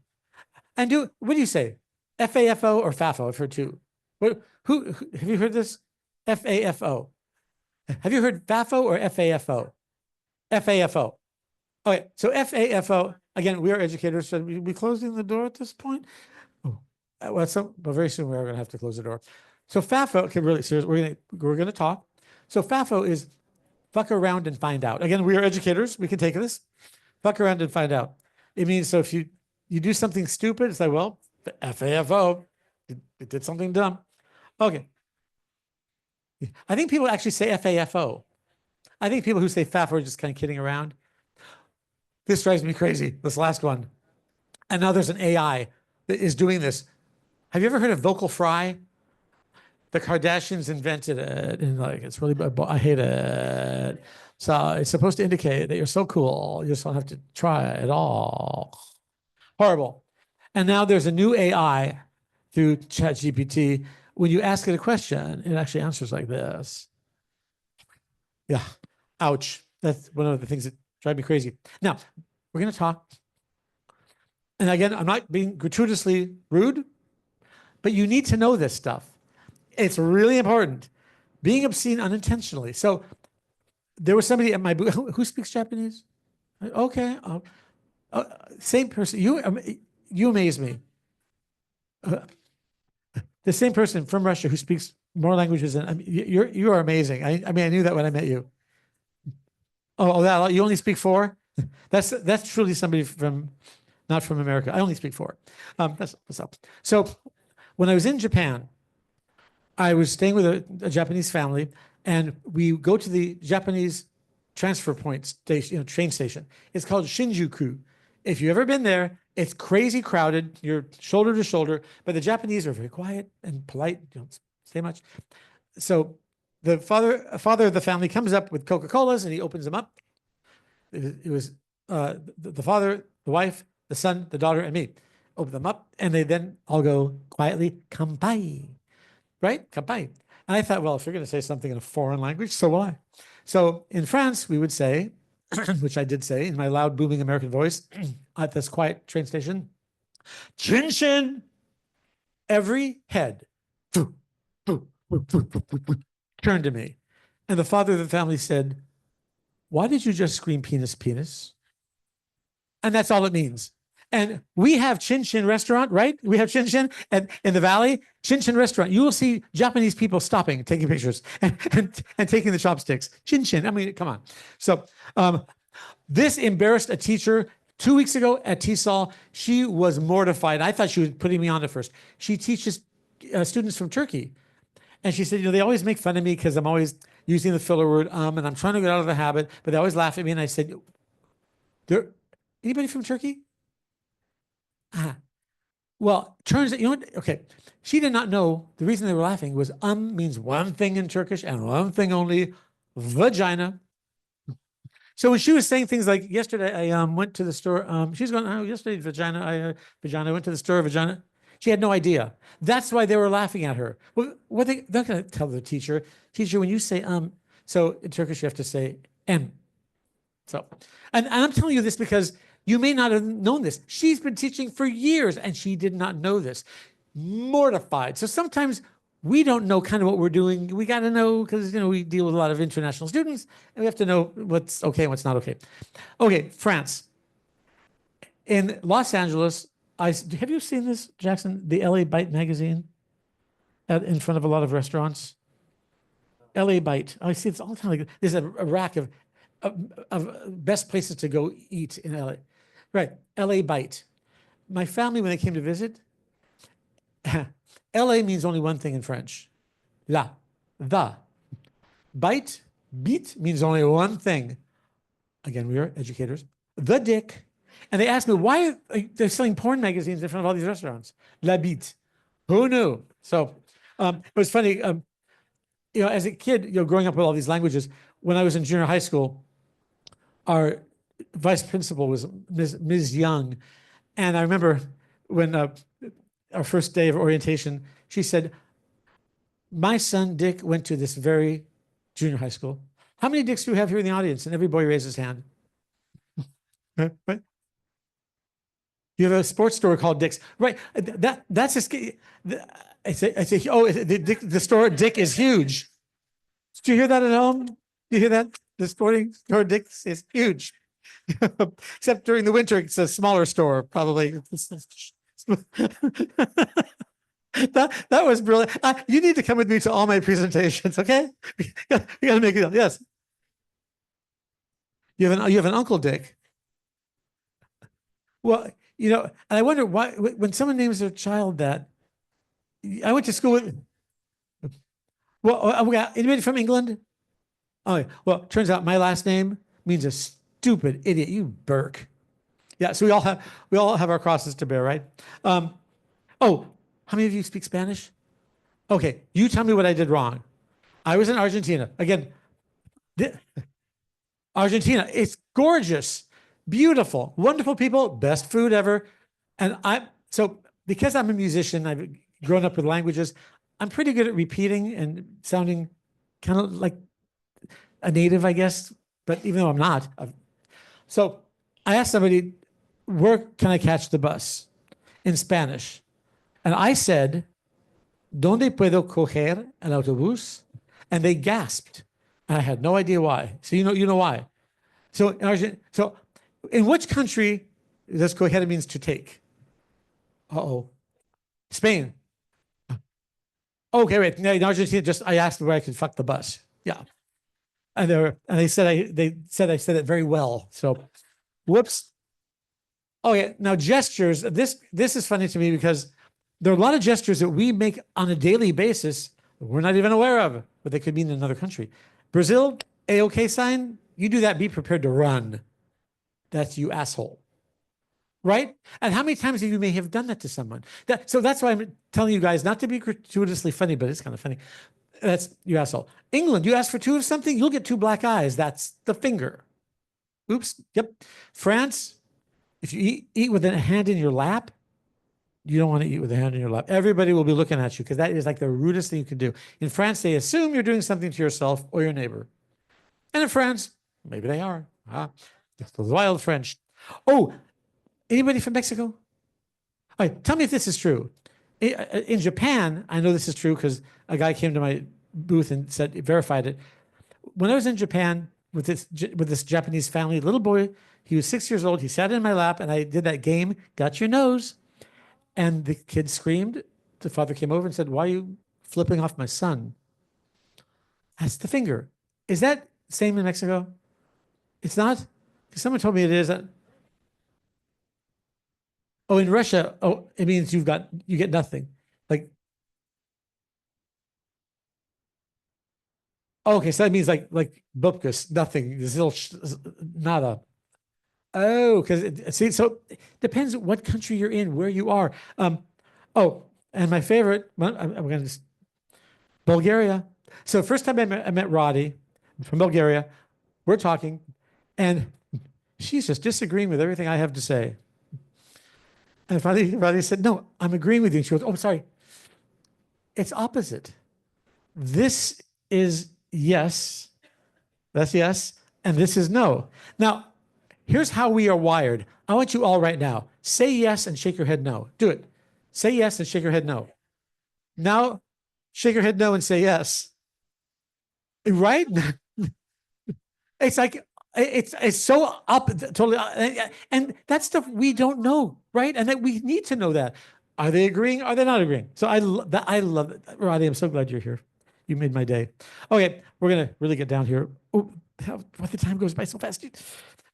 and what do you say? FAFO or FAFO? I've heard two. Have you heard this? FAFO. Have you heard FAFO or FAFO? FAFO. Okay, so FAFO, again, we are educators. Should we be closing the door at this point? Oh, but very soon we're going to have to close the door. So FAFO, okay, really serious. We're gonna talk. So FAFO is fuck around and find out. Again, we are educators. We can take this. Fuck around and find out. It means so if you do something stupid, it's like, well, FAFO, it did something dumb. Okay. I think people actually say FAFO. I think people who say FAFO are just kind of kidding around. This drives me crazy, this last one. And now there's an AI that is doing this. Have you ever heard of vocal fry? The Kardashians invented it, and like it's really bad. I hate it. So it's supposed to indicate that you're so cool. You just don't have to try it all. Horrible. And now there's a new AI through ChatGPT. When you ask it a question, it actually answers like this. Yeah. Ouch. That's one of the things that drive me crazy. Now, we're going to talk. And again, I'm not being gratuitously rude, but you need to know this stuff. It's really important. Being obscene unintentionally. So there was somebody at my booth who speaks Japanese. Okay. Same person. You amaze me. The same person from Russia who speaks more languages than you are amazing. I mean, I knew that when I met you. That you only speak 4? That's truly somebody not from America. I only speak 4. That's what's up. So when I was in Japan, I was staying with a Japanese family, and we go to the Japanese transfer point station, train station. It's called Shinjuku. If you've ever been there, it's crazy crowded. You're shoulder to shoulder, but the Japanese are very quiet and polite. Don't say much. So the father of the family comes up with Coca-Colas, and he opens them up. It was the father, the wife, the son, the daughter, and me. Open them up, and they then all go quietly, "Kanpai." Right? Kanpai. And I thought, well, if you're going to say something in a foreign language, so will I. So in France, we would say, which I did say in my loud, booming American voice at this quiet train station, "Chin chin." Every head turned to me. And the father of the family said, "Why did you just scream penis, penis?" And that's all it means. And we have Chin Chin restaurant, right? We have Chin Chin in the valley, Chin Chin restaurant. You will see Japanese people stopping, taking pictures and taking the chopsticks. Chin Chin. I mean, come on. So this embarrassed a teacher 2 weeks ago at TESOL. She was mortified. I thought she was putting me on at first. She teaches students from Turkey. And she said, they always make fun of me because I'm always using the filler word, and I'm trying to get out of the habit, but they always laugh at me. And I said, anybody from Turkey? Well, turns out, okay. She did not know the reason they were laughing was means one thing in Turkish and one thing only, vagina. So when she was saying things like, yesterday I went to the store, she's going, yesterday vagina, I went to the store, vagina. She had no idea. That's why they were laughing at her. Well, they're going to tell the teacher, when you say so in Turkish you have to say em. So, and I'm telling you this because you may not have known this. She's been teaching for years and she did not know this. Mortified. So sometimes we don't know kind of what we're doing. We got to know because, we deal with a lot of international students and we have to know what's okay and what's not okay. Okay, France. In Los Angeles, have you seen this, Jackson? The LA Byte magazine in front of a lot of restaurants. LA Byte. I see this all the time. There's a rack of best places to go eat in LA. Right, LA Byte. My family, when they came to visit, LA means only one thing in French. La, the. Byte, beat means only one thing. Again, we are educators. The dick. And they asked me, why are they selling porn magazines in front of all these restaurants? La bite. Who knew? So it was funny. As a kid, growing up with all these languages, when I was in junior high school, our vice principal was Ms. Young. And I remember when our first day of orientation, she said, my son, Dick, went to this very junior high school. How many Dicks do we have here in the audience? And every boy raised his hand. Right? You have a sports store called Dick's, right? That's a. I say, oh, the store Dick is huge. Do you hear that at home? Do you hear that? The sporting store Dick's is huge. Except during the winter, it's a smaller store, probably. That was brilliant. You need to come with me to all my presentations, okay? We got to make it. Yes. You have an Uncle Dick. Well, and I wonder why when someone names their child that. I went to school with. Well, we got anybody from England? Oh, yeah. Well, turns out my last name means a stupid idiot. You Burke. Yeah, so we all have our crosses to bear, right? Oh, how many of you speak Spanish? Okay, you tell me what I did wrong. I was in Argentina. Again, Argentina, it's gorgeous, beautiful, wonderful people, best food ever. And so because I'm a musician, I've grown up with languages, I'm pretty good at repeating and sounding kind of like a native, I guess, but even though I'm not. So I asked somebody, where can I catch the bus in Spanish? And I said, ¿Dónde puedo coger el autobús? And they gasped. And I had no idea why. So you know why. So in which country does coger means to take? Uh-oh. Spain. Okay, wait. In Argentina, I asked where I could fuck the bus. Yeah. And they said I said it very well. So whoops. Oh yeah. Now gestures. This is funny to me because there are a lot of gestures that we make on a daily basis that we're not even aware of, but they could mean in another country. Brazil, A-OK sign, you do that, be prepared to run. That's you asshole. Right? And how many times you may have done that to someone? So that's why I'm telling you guys not to be gratuitously funny, but it's kind of funny. That's you asshole. England, you ask for two of something, you'll get two black eyes. That's the finger. Oops. Yep. France, if you eat with a hand in your lap, you don't want to eat with a hand in your lap. Everybody will be looking at you because that is like the rudest thing you can do. In France, they assume you're doing something to yourself or your neighbor. And in France, maybe they are. The wild French. Oh, anybody from Mexico? All right, tell me if this is true. In Japan, I know this is true because a guy came to my booth and verified it. When I was in Japan with this Japanese family, little boy, he was 6 years old. He sat in my lap and I did that game, got your nose. And the kid screamed. The father came over and said, "Why are you flipping off my son?" That's the finger. Is that same in Mexico? It's not? Someone told me it is. Oh, in Russia, it means you get nothing. Like, okay, so that means like bupkus, nothing, nada. Oh, because see, so it depends what country you're in, where you are. Oh, and my favorite, I'm going to Bulgaria. So first time I met Roddy from Bulgaria, we're talking, and she's just disagreeing with everything I have to say. And Roddy said, "No, I'm agreeing with you." And she goes, "Oh, sorry. It's opposite. This is yes, that's yes, and this is no." Now, here's how we are wired. I want you all right now. Say yes and shake your head no. Do it. Say yes and shake your head no. Now, shake your head no and say yes. Right? It's like, it's so up, totally. And that's stuff we don't know, right? And that we need to know that. Are they agreeing? Are they not agreeing? So I love it. Roddy, I'm so glad you're here. You made my day. Okay, we're going to really get down here. Oh, the time goes by so fast.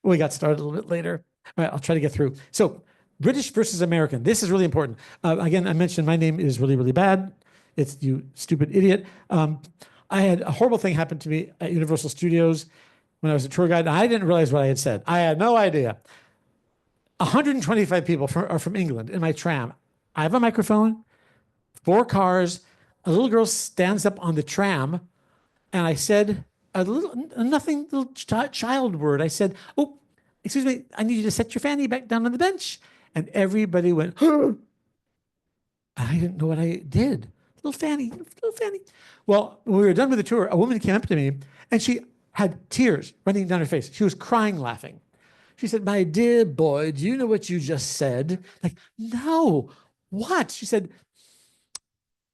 We got started a little bit later. All right, I'll try to get through. So British versus American. This is really important. Again, I mentioned my name is really, really bad. It's you stupid idiot. I had a horrible thing happen to me at Universal Studios when I was a tour guide. And I didn't realize what I had said. I had no idea. 125 people are from England in my tram. I have a microphone, 4 cars. A little girl stands up on the tram, and I said little child word. I said, "Oh, excuse me, I need you to set your fanny back down on the bench." And everybody went, "Huh." I didn't know what I did. Little fanny. Well, when we were done with the tour, a woman came up to me, and she had tears running down her face. She was crying, laughing. She said, my dear boy, do you know what you just said? Like, no, what? She said,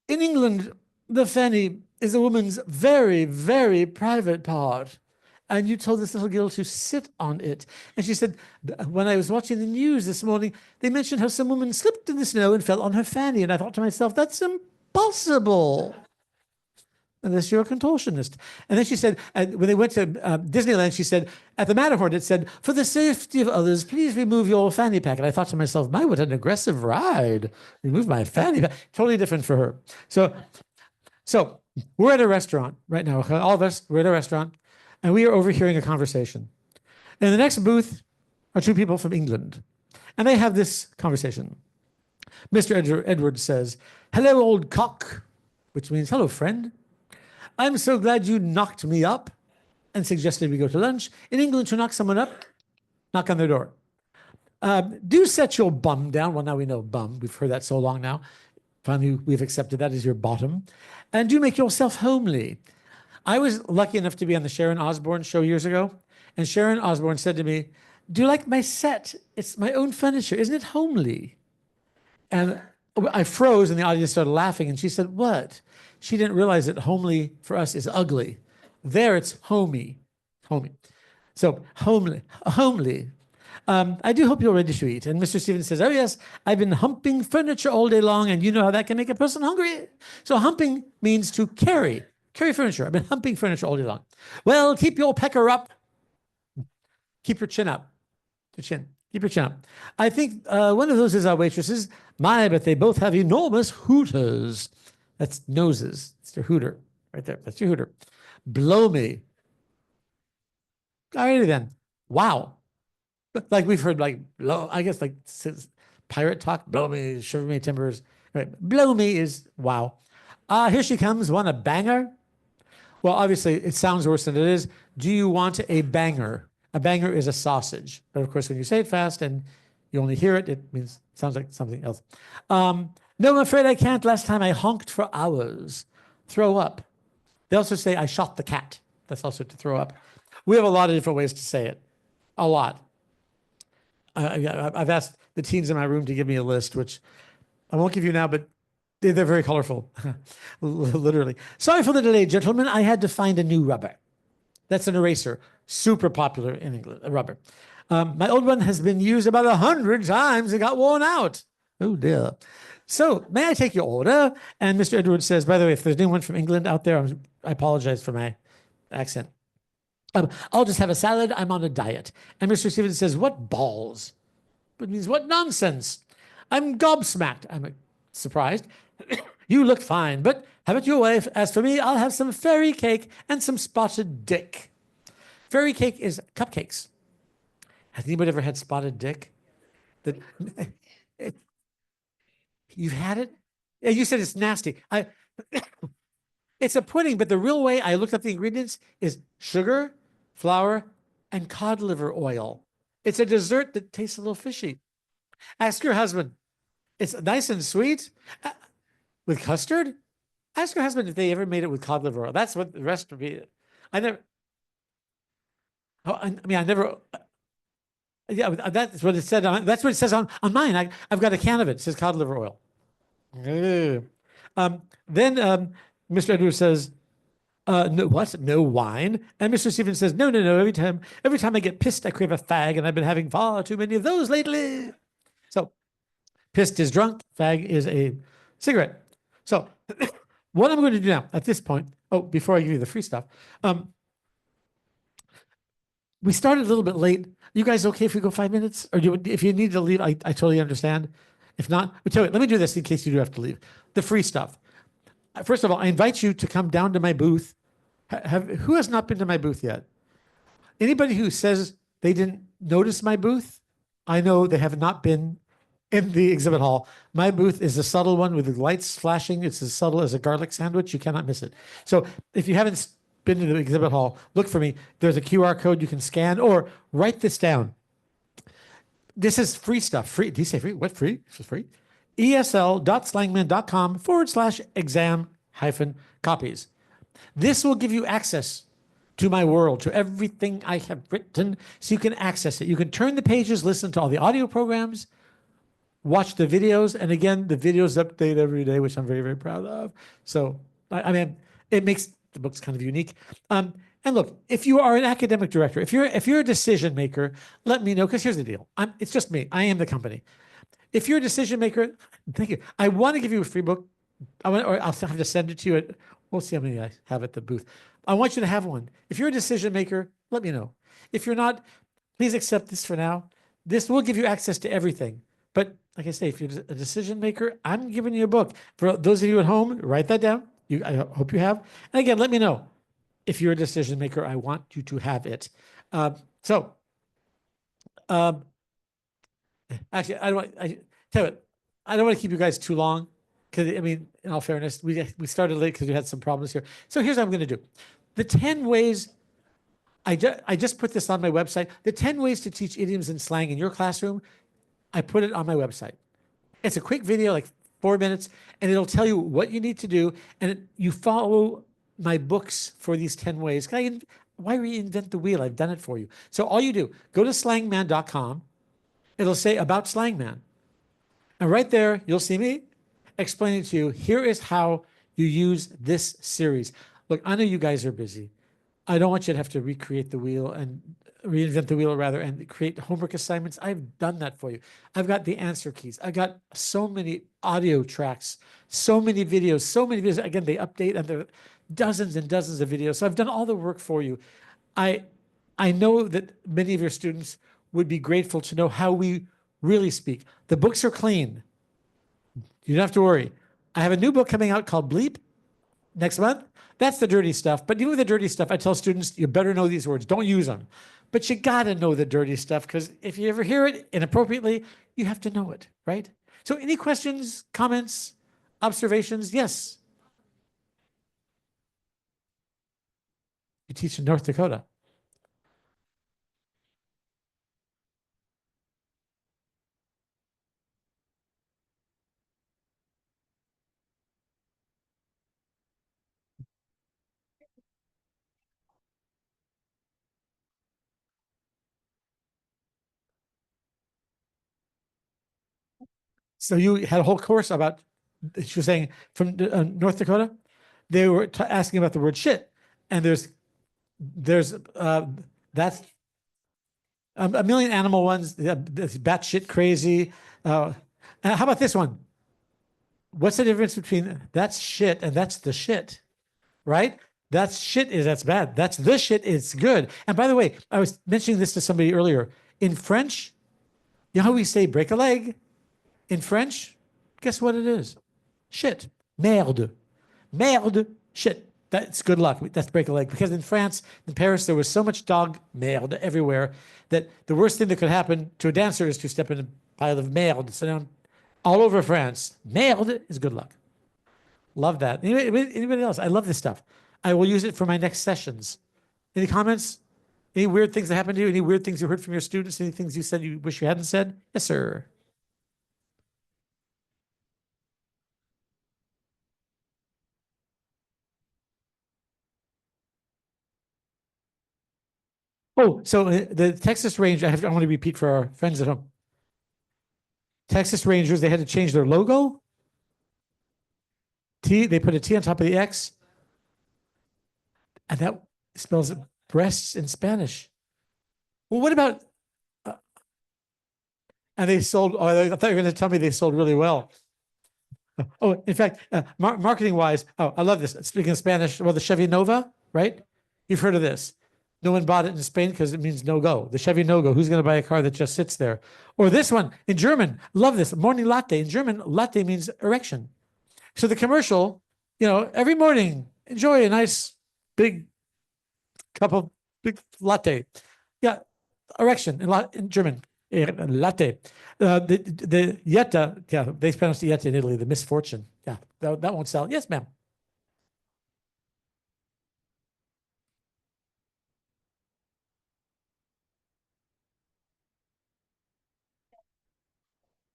in England, the fanny is a woman's very, very private part. And you told this little girl to sit on it. And she said, when I was watching the news this morning, they mentioned how some woman slipped in the snow and fell on her fanny. And I thought to myself, that's impossible, unless you're a contortionist. And then she said, when they went to Disneyland, she said, at the Matterhorn, it said, for the safety of others, please remove your fanny pack. And I thought to myself, my, what an aggressive ride. Remove my fanny pack. Totally different for her. So we're at a restaurant right now. All of us, we're at a restaurant, and we are overhearing a conversation. And in the next booth are two people from England. And they have this conversation. Mr. Edwards says, hello, old cock, which means, hello, friend. I'm so glad you knocked me up and suggested we go to lunch. In England, to knock someone up, knock on their door. Do set your bum down. Well, now we know bum. We've heard that so long now. Finally, we've accepted that as your bottom. And do make yourself homely. I was lucky enough to be on the Sharon Osbourne show years ago. And Sharon Osbourne said to me, do you like my set? It's my own furniture. Isn't it homely? And I froze and the audience started laughing. And she said, what? She didn't realize that homely for us is ugly. There it's homey. So homely. I do hope you're ready to eat. And Mr. Stevens says, oh yes, I've been humping furniture all day long, and you know how that can make a person hungry. So humping means to carry furniture. I've been humping furniture all day long. Well, keep your pecker up. Keep your chin up. Keep your chin up. I think one of those is our waitresses. My, but they both have enormous hooters. That's noses. It's your hooter right there. That's your hooter. Blow me. Alrighty then. Wow. Like we've heard, like blow. I guess like pirate talk. Blow me, shiver me timbers. Right. Blow me is wow. Here she comes. Want a banger? Well, obviously it sounds worse than it is. Do you want a banger? A banger is a sausage, but of course when you say it fast and you only hear it, it means it sounds like something else. No, I'm afraid I can't. Last time I honked for hours. Throw up. They also say I shot the cat. That's also to throw up. We have a lot of different ways to say it. A lot. I've asked the teens in my room to give me a list, which I won't give you now, but they're very colorful. Literally. Sorry for the delay, gentlemen. I had to find a new rubber. That's an eraser. Super popular in England, a rubber. My old one has been used about 100 times. It got worn out. Oh, dear. So, may I take your order? And Mr. Edwards says, by the way, if there's anyone from England out there, I apologize for my accent. I'll just have a salad. I'm on a diet. And Mr. Stevens says, what balls? It means, what nonsense? I'm gobsmacked. I'm surprised. You look fine, but have it your way. As for me, I'll have some fairy cake and some spotted dick. Fairy cake is cupcakes. Has anybody ever had spotted dick? You've had it? Yeah, you said it's nasty. It's a pudding, but the real way I looked up the ingredients is sugar, flour, and cod liver oil. It's a dessert that tastes a little fishy. Ask your husband. It's nice and sweet. With custard? Ask your husband if they ever made it with cod liver oil. That's what the recipe. I never. Oh, I mean, I never. Yeah, that's what it said. That's what it says on mine. I've got a can of it. It says cod liver oil. Then Mr. Edwards says, no, what? No wine? And Mr. Stevens says, no. Every time I get pissed, I crave a fag, and I've been having far too many of those lately. So, pissed is drunk. Fag is a cigarette. So, what I'm going to do now at this point, before I give you the free stuff, we started a little bit late. You guys okay if we go 5 minutes? Or if you need to leave, I totally understand. If not, let me do this in case you do have to leave. The free stuff. First of all, I invite you to come down to my booth. Who has not been to my booth yet? Anybody who says they didn't notice my booth, I know they have not been in the exhibit hall. My booth is a subtle one with the lights flashing. It's as subtle as a garlic sandwich. You cannot miss it. So if you haven't been to the exhibit hall, look for me. There's a QR code you can scan or write this down. This is free stuff. Free. Did you say free? What free? This is free. esl.slangman.com/exam-copies. This will give you access to my world, to everything I have written, so you can access it. You can turn the pages, listen to all the audio programs, watch the videos. And again, the videos update every day, which I'm very, very proud of. So, I mean, it makes the books kind of unique. And look, if you are an academic director, if you're a decision maker, let me know, because here's the deal. It's just me. I am the company. If you're a decision maker, thank you. I want to give you a free book. Or I'll have to send it to you. We'll see how many I have at the booth. I want you to have one. If you're a decision maker, let me know. If you're not, please accept this for now. This will give you access to everything. But like I say, if you're a decision maker, I'm giving you a book. For those of you at home, write that down. I hope you have. And again, let me know. If you're a decision maker, I want you to have it. Actually, I tell you, I don't want to keep you guys too long, because I mean, in all fairness, we started late because we had some problems here. So here's what I'm going to do: the 10 ways. I just put this on my website. The 10 ways to teach idioms and slang in your classroom. I put it on my website. It's a quick video, like 4 minutes, and it'll tell you what you need to do, and you follow my books for these 10 ways. Why reinvent the wheel? I've done it for you. So all you do, go to slangman.com. It'll say about Slangman. And right there, you'll see me explaining to you, here is how you use this series. Look, I know you guys are busy. I don't want you to have to recreate the wheel and reinvent the wheel rather and create homework assignments. I've done that for you. I've got the answer keys. I've got so many audio tracks, so many videos. Again, they update, and there are dozens and dozens of videos. So I've done all the work for you. I know that many of your students would be grateful to know how we really speak. The books are clean. You don't have to worry. I have a new book coming out called Bleep next month. That's the dirty stuff. But even with the dirty stuff, I tell students, you better know these words. Don't use them. But you got to know the dirty stuff, because if you ever hear it inappropriately, you have to know it, right? So any questions, comments, observations? Yes. You teach in North Dakota. So you had a whole course about, she was saying, from North Dakota. They were asking about the word shit. And there's that's a million animal ones. That's batshit crazy. How about this one? What's the difference between that's shit and that's the shit, right? That's shit is that's bad. That's the shit is good. And by the way, I was mentioning this to somebody earlier. In French, you know how we say break a leg? In French, guess what it is? Shit. Merde. Merde. Shit. That's good luck. That's break a leg. Because in France, in Paris, there was so much dog merde everywhere that the worst thing that could happen to a dancer is to step in a pile of merde. So now, all over France, merde is good luck. Love that. Anybody else? I love this stuff. I will use it for my next sessions. Any comments? Any weird things that happened to you? Any weird things you heard from your students? Any things you said you wish you hadn't said? Yes, sir. Oh, so the Texas Ranger, I want to repeat for our friends at home. Texas Rangers, they had to change their logo. They put a T on top of the X. And that spells breasts in Spanish. Well, what about, and they sold, oh, I thought you were going to tell me they sold really well. Oh, in fact, marketing wise, oh, I love this. Speaking of Spanish, well, the Chevy Nova, right? You've heard of this. No one bought it in Spain because it means no go. The Chevy no go. Who's going to buy a car that just sits there? Or this one in German. Love this. Morning latte. In German, latte means erection. So the commercial, every morning, enjoy a nice big cup of big latte. Yeah, erection in German. Latte. The Jetta, yeah, they pronounce the Jetta in Italy, the misfortune. Yeah, that won't sell. Yes, ma'am.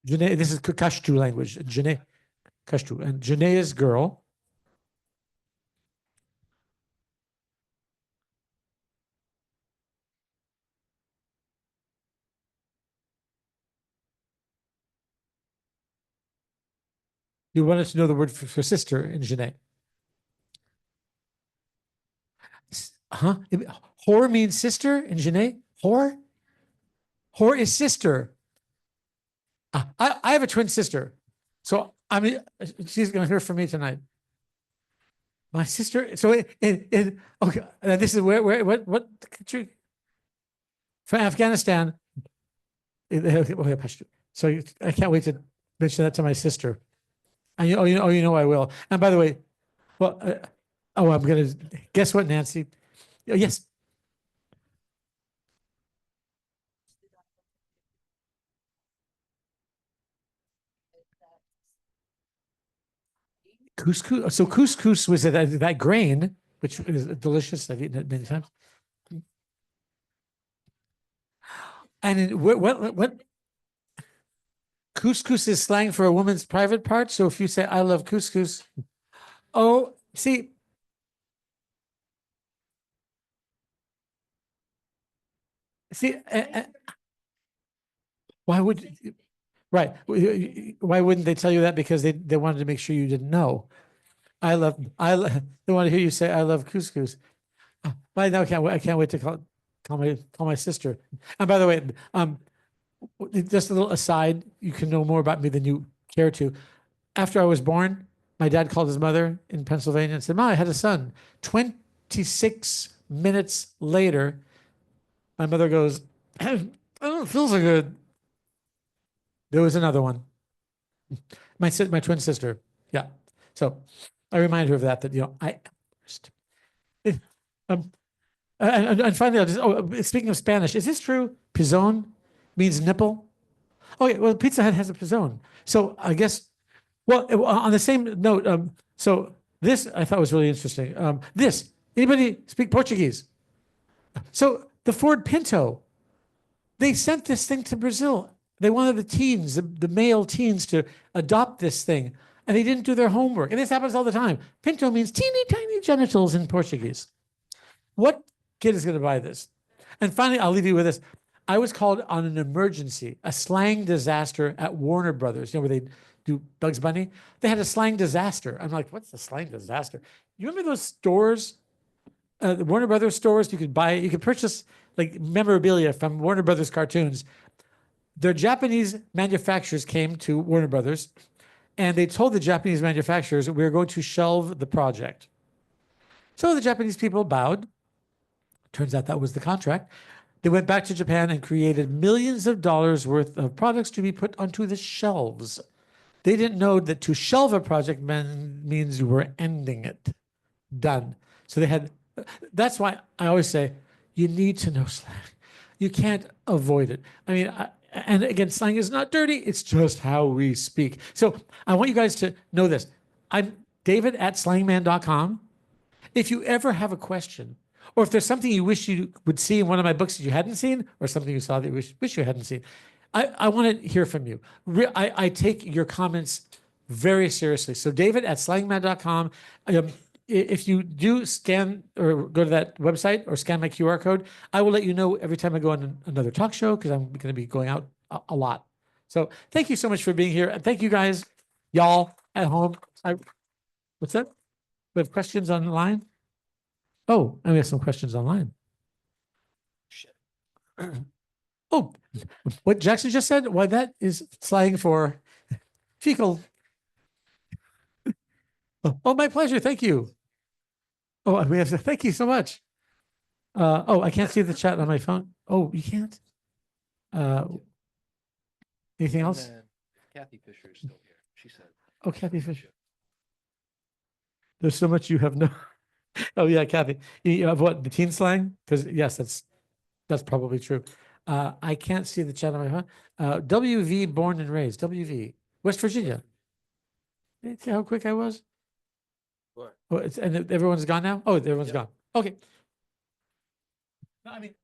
Janae, this is Kashtu language. Janae, Kashtu. And Janae is girl. You wanted to know the word for sister in Genet. Huh? Whore means sister in Genet? Whore? Whore is sister. I have a twin sister. So I mean, she's going to hear from me tonight. My sister. So okay. This is what country? From Afghanistan. So I can't wait to mention that to my sister. And you know I will. And by the way, well, I'm gonna guess what, Nancy? Yes. Couscous. So couscous was that grain, which is delicious. I've eaten it many times. And what couscous is slang for a woman's private part. So if you say I love couscous, oh, see, why would right? Why wouldn't they tell you that? Because they wanted to make sure you didn't know. They want to hear you say I love couscous. But now I can't wait to call my sister. And by the way, just a little aside, you can know more about me than you care to. After I was born, my dad called his mother in Pennsylvania and said, "Ma, I had a son." 26 minutes later, my mother goes, "I don't feel so good." There was another one. My twin sister. Yeah. So I remind her of that I um, and finally, speaking of Spanish, is this true? Pizón means nipple. Oh yeah, well, Pizza Hut has a pizón. So I guess, well, on the same note, so this I thought was really interesting. Anybody speak Portuguese? So the Ford Pinto, they sent this thing to Brazil. They wanted the teens, the male teens, to adopt this thing, and they didn't do their homework. And this happens all the time. Pinto means teeny tiny genitals in Portuguese. What kid is going to buy this? And finally, I'll leave you with this. I was called on an emergency, a slang disaster at Warner Brothers, where they do Bugs Bunny. They had a slang disaster. I'm like, what's the slang disaster? You remember those stores, the Warner Brothers stores? You could purchase like memorabilia from Warner Brothers cartoons. Their Japanese manufacturers came to Warner Brothers, and they told the Japanese manufacturers, "We're going to shelve the project." So the Japanese people bowed. Turns out that was the contract. They went back to Japan and created millions of dollars worth of products to be put onto the shelves. They didn't know that to shelve a project means you were ending it. Done. So that's why I always say, you need to know slang. You can't avoid it. I mean, and again, slang is not dirty. It's just how we speak. So I want you guys to know this. I'm David@slangman.com. If you ever have a question, or if there's something you wish you would see in one of my books that you hadn't seen, or something you saw that you wish you hadn't seen, I want to hear from you. I take your comments very seriously. So David@slangman.com. If you do scan or go to that website or scan my QR code, I will let you know every time I go on another talk show, because I'm going to be going out a lot. So thank you so much for being here. And thank you guys, y'all at home. What's that? We have questions online? Oh, and we have some questions online. Oh, what Jackson just said? Why, that is slang for fecal. Oh, my pleasure. Thank you. Oh, we have to thank you so much. I can't see the chat on my phone. Oh, you can't? Anything else? Kathy Fisher is still here. She said. Oh, Kathy Fisher. There's so much you have no. Oh yeah, Kathy. You have what, the teen slang? Because yes, that's probably true. I can't see the chat on my phone. WV born and raised. WV West Virginia. See how quick I was? What? Oh, and everyone's gone now? Oh, everyone's Yep. gone. Okay. No, I mean,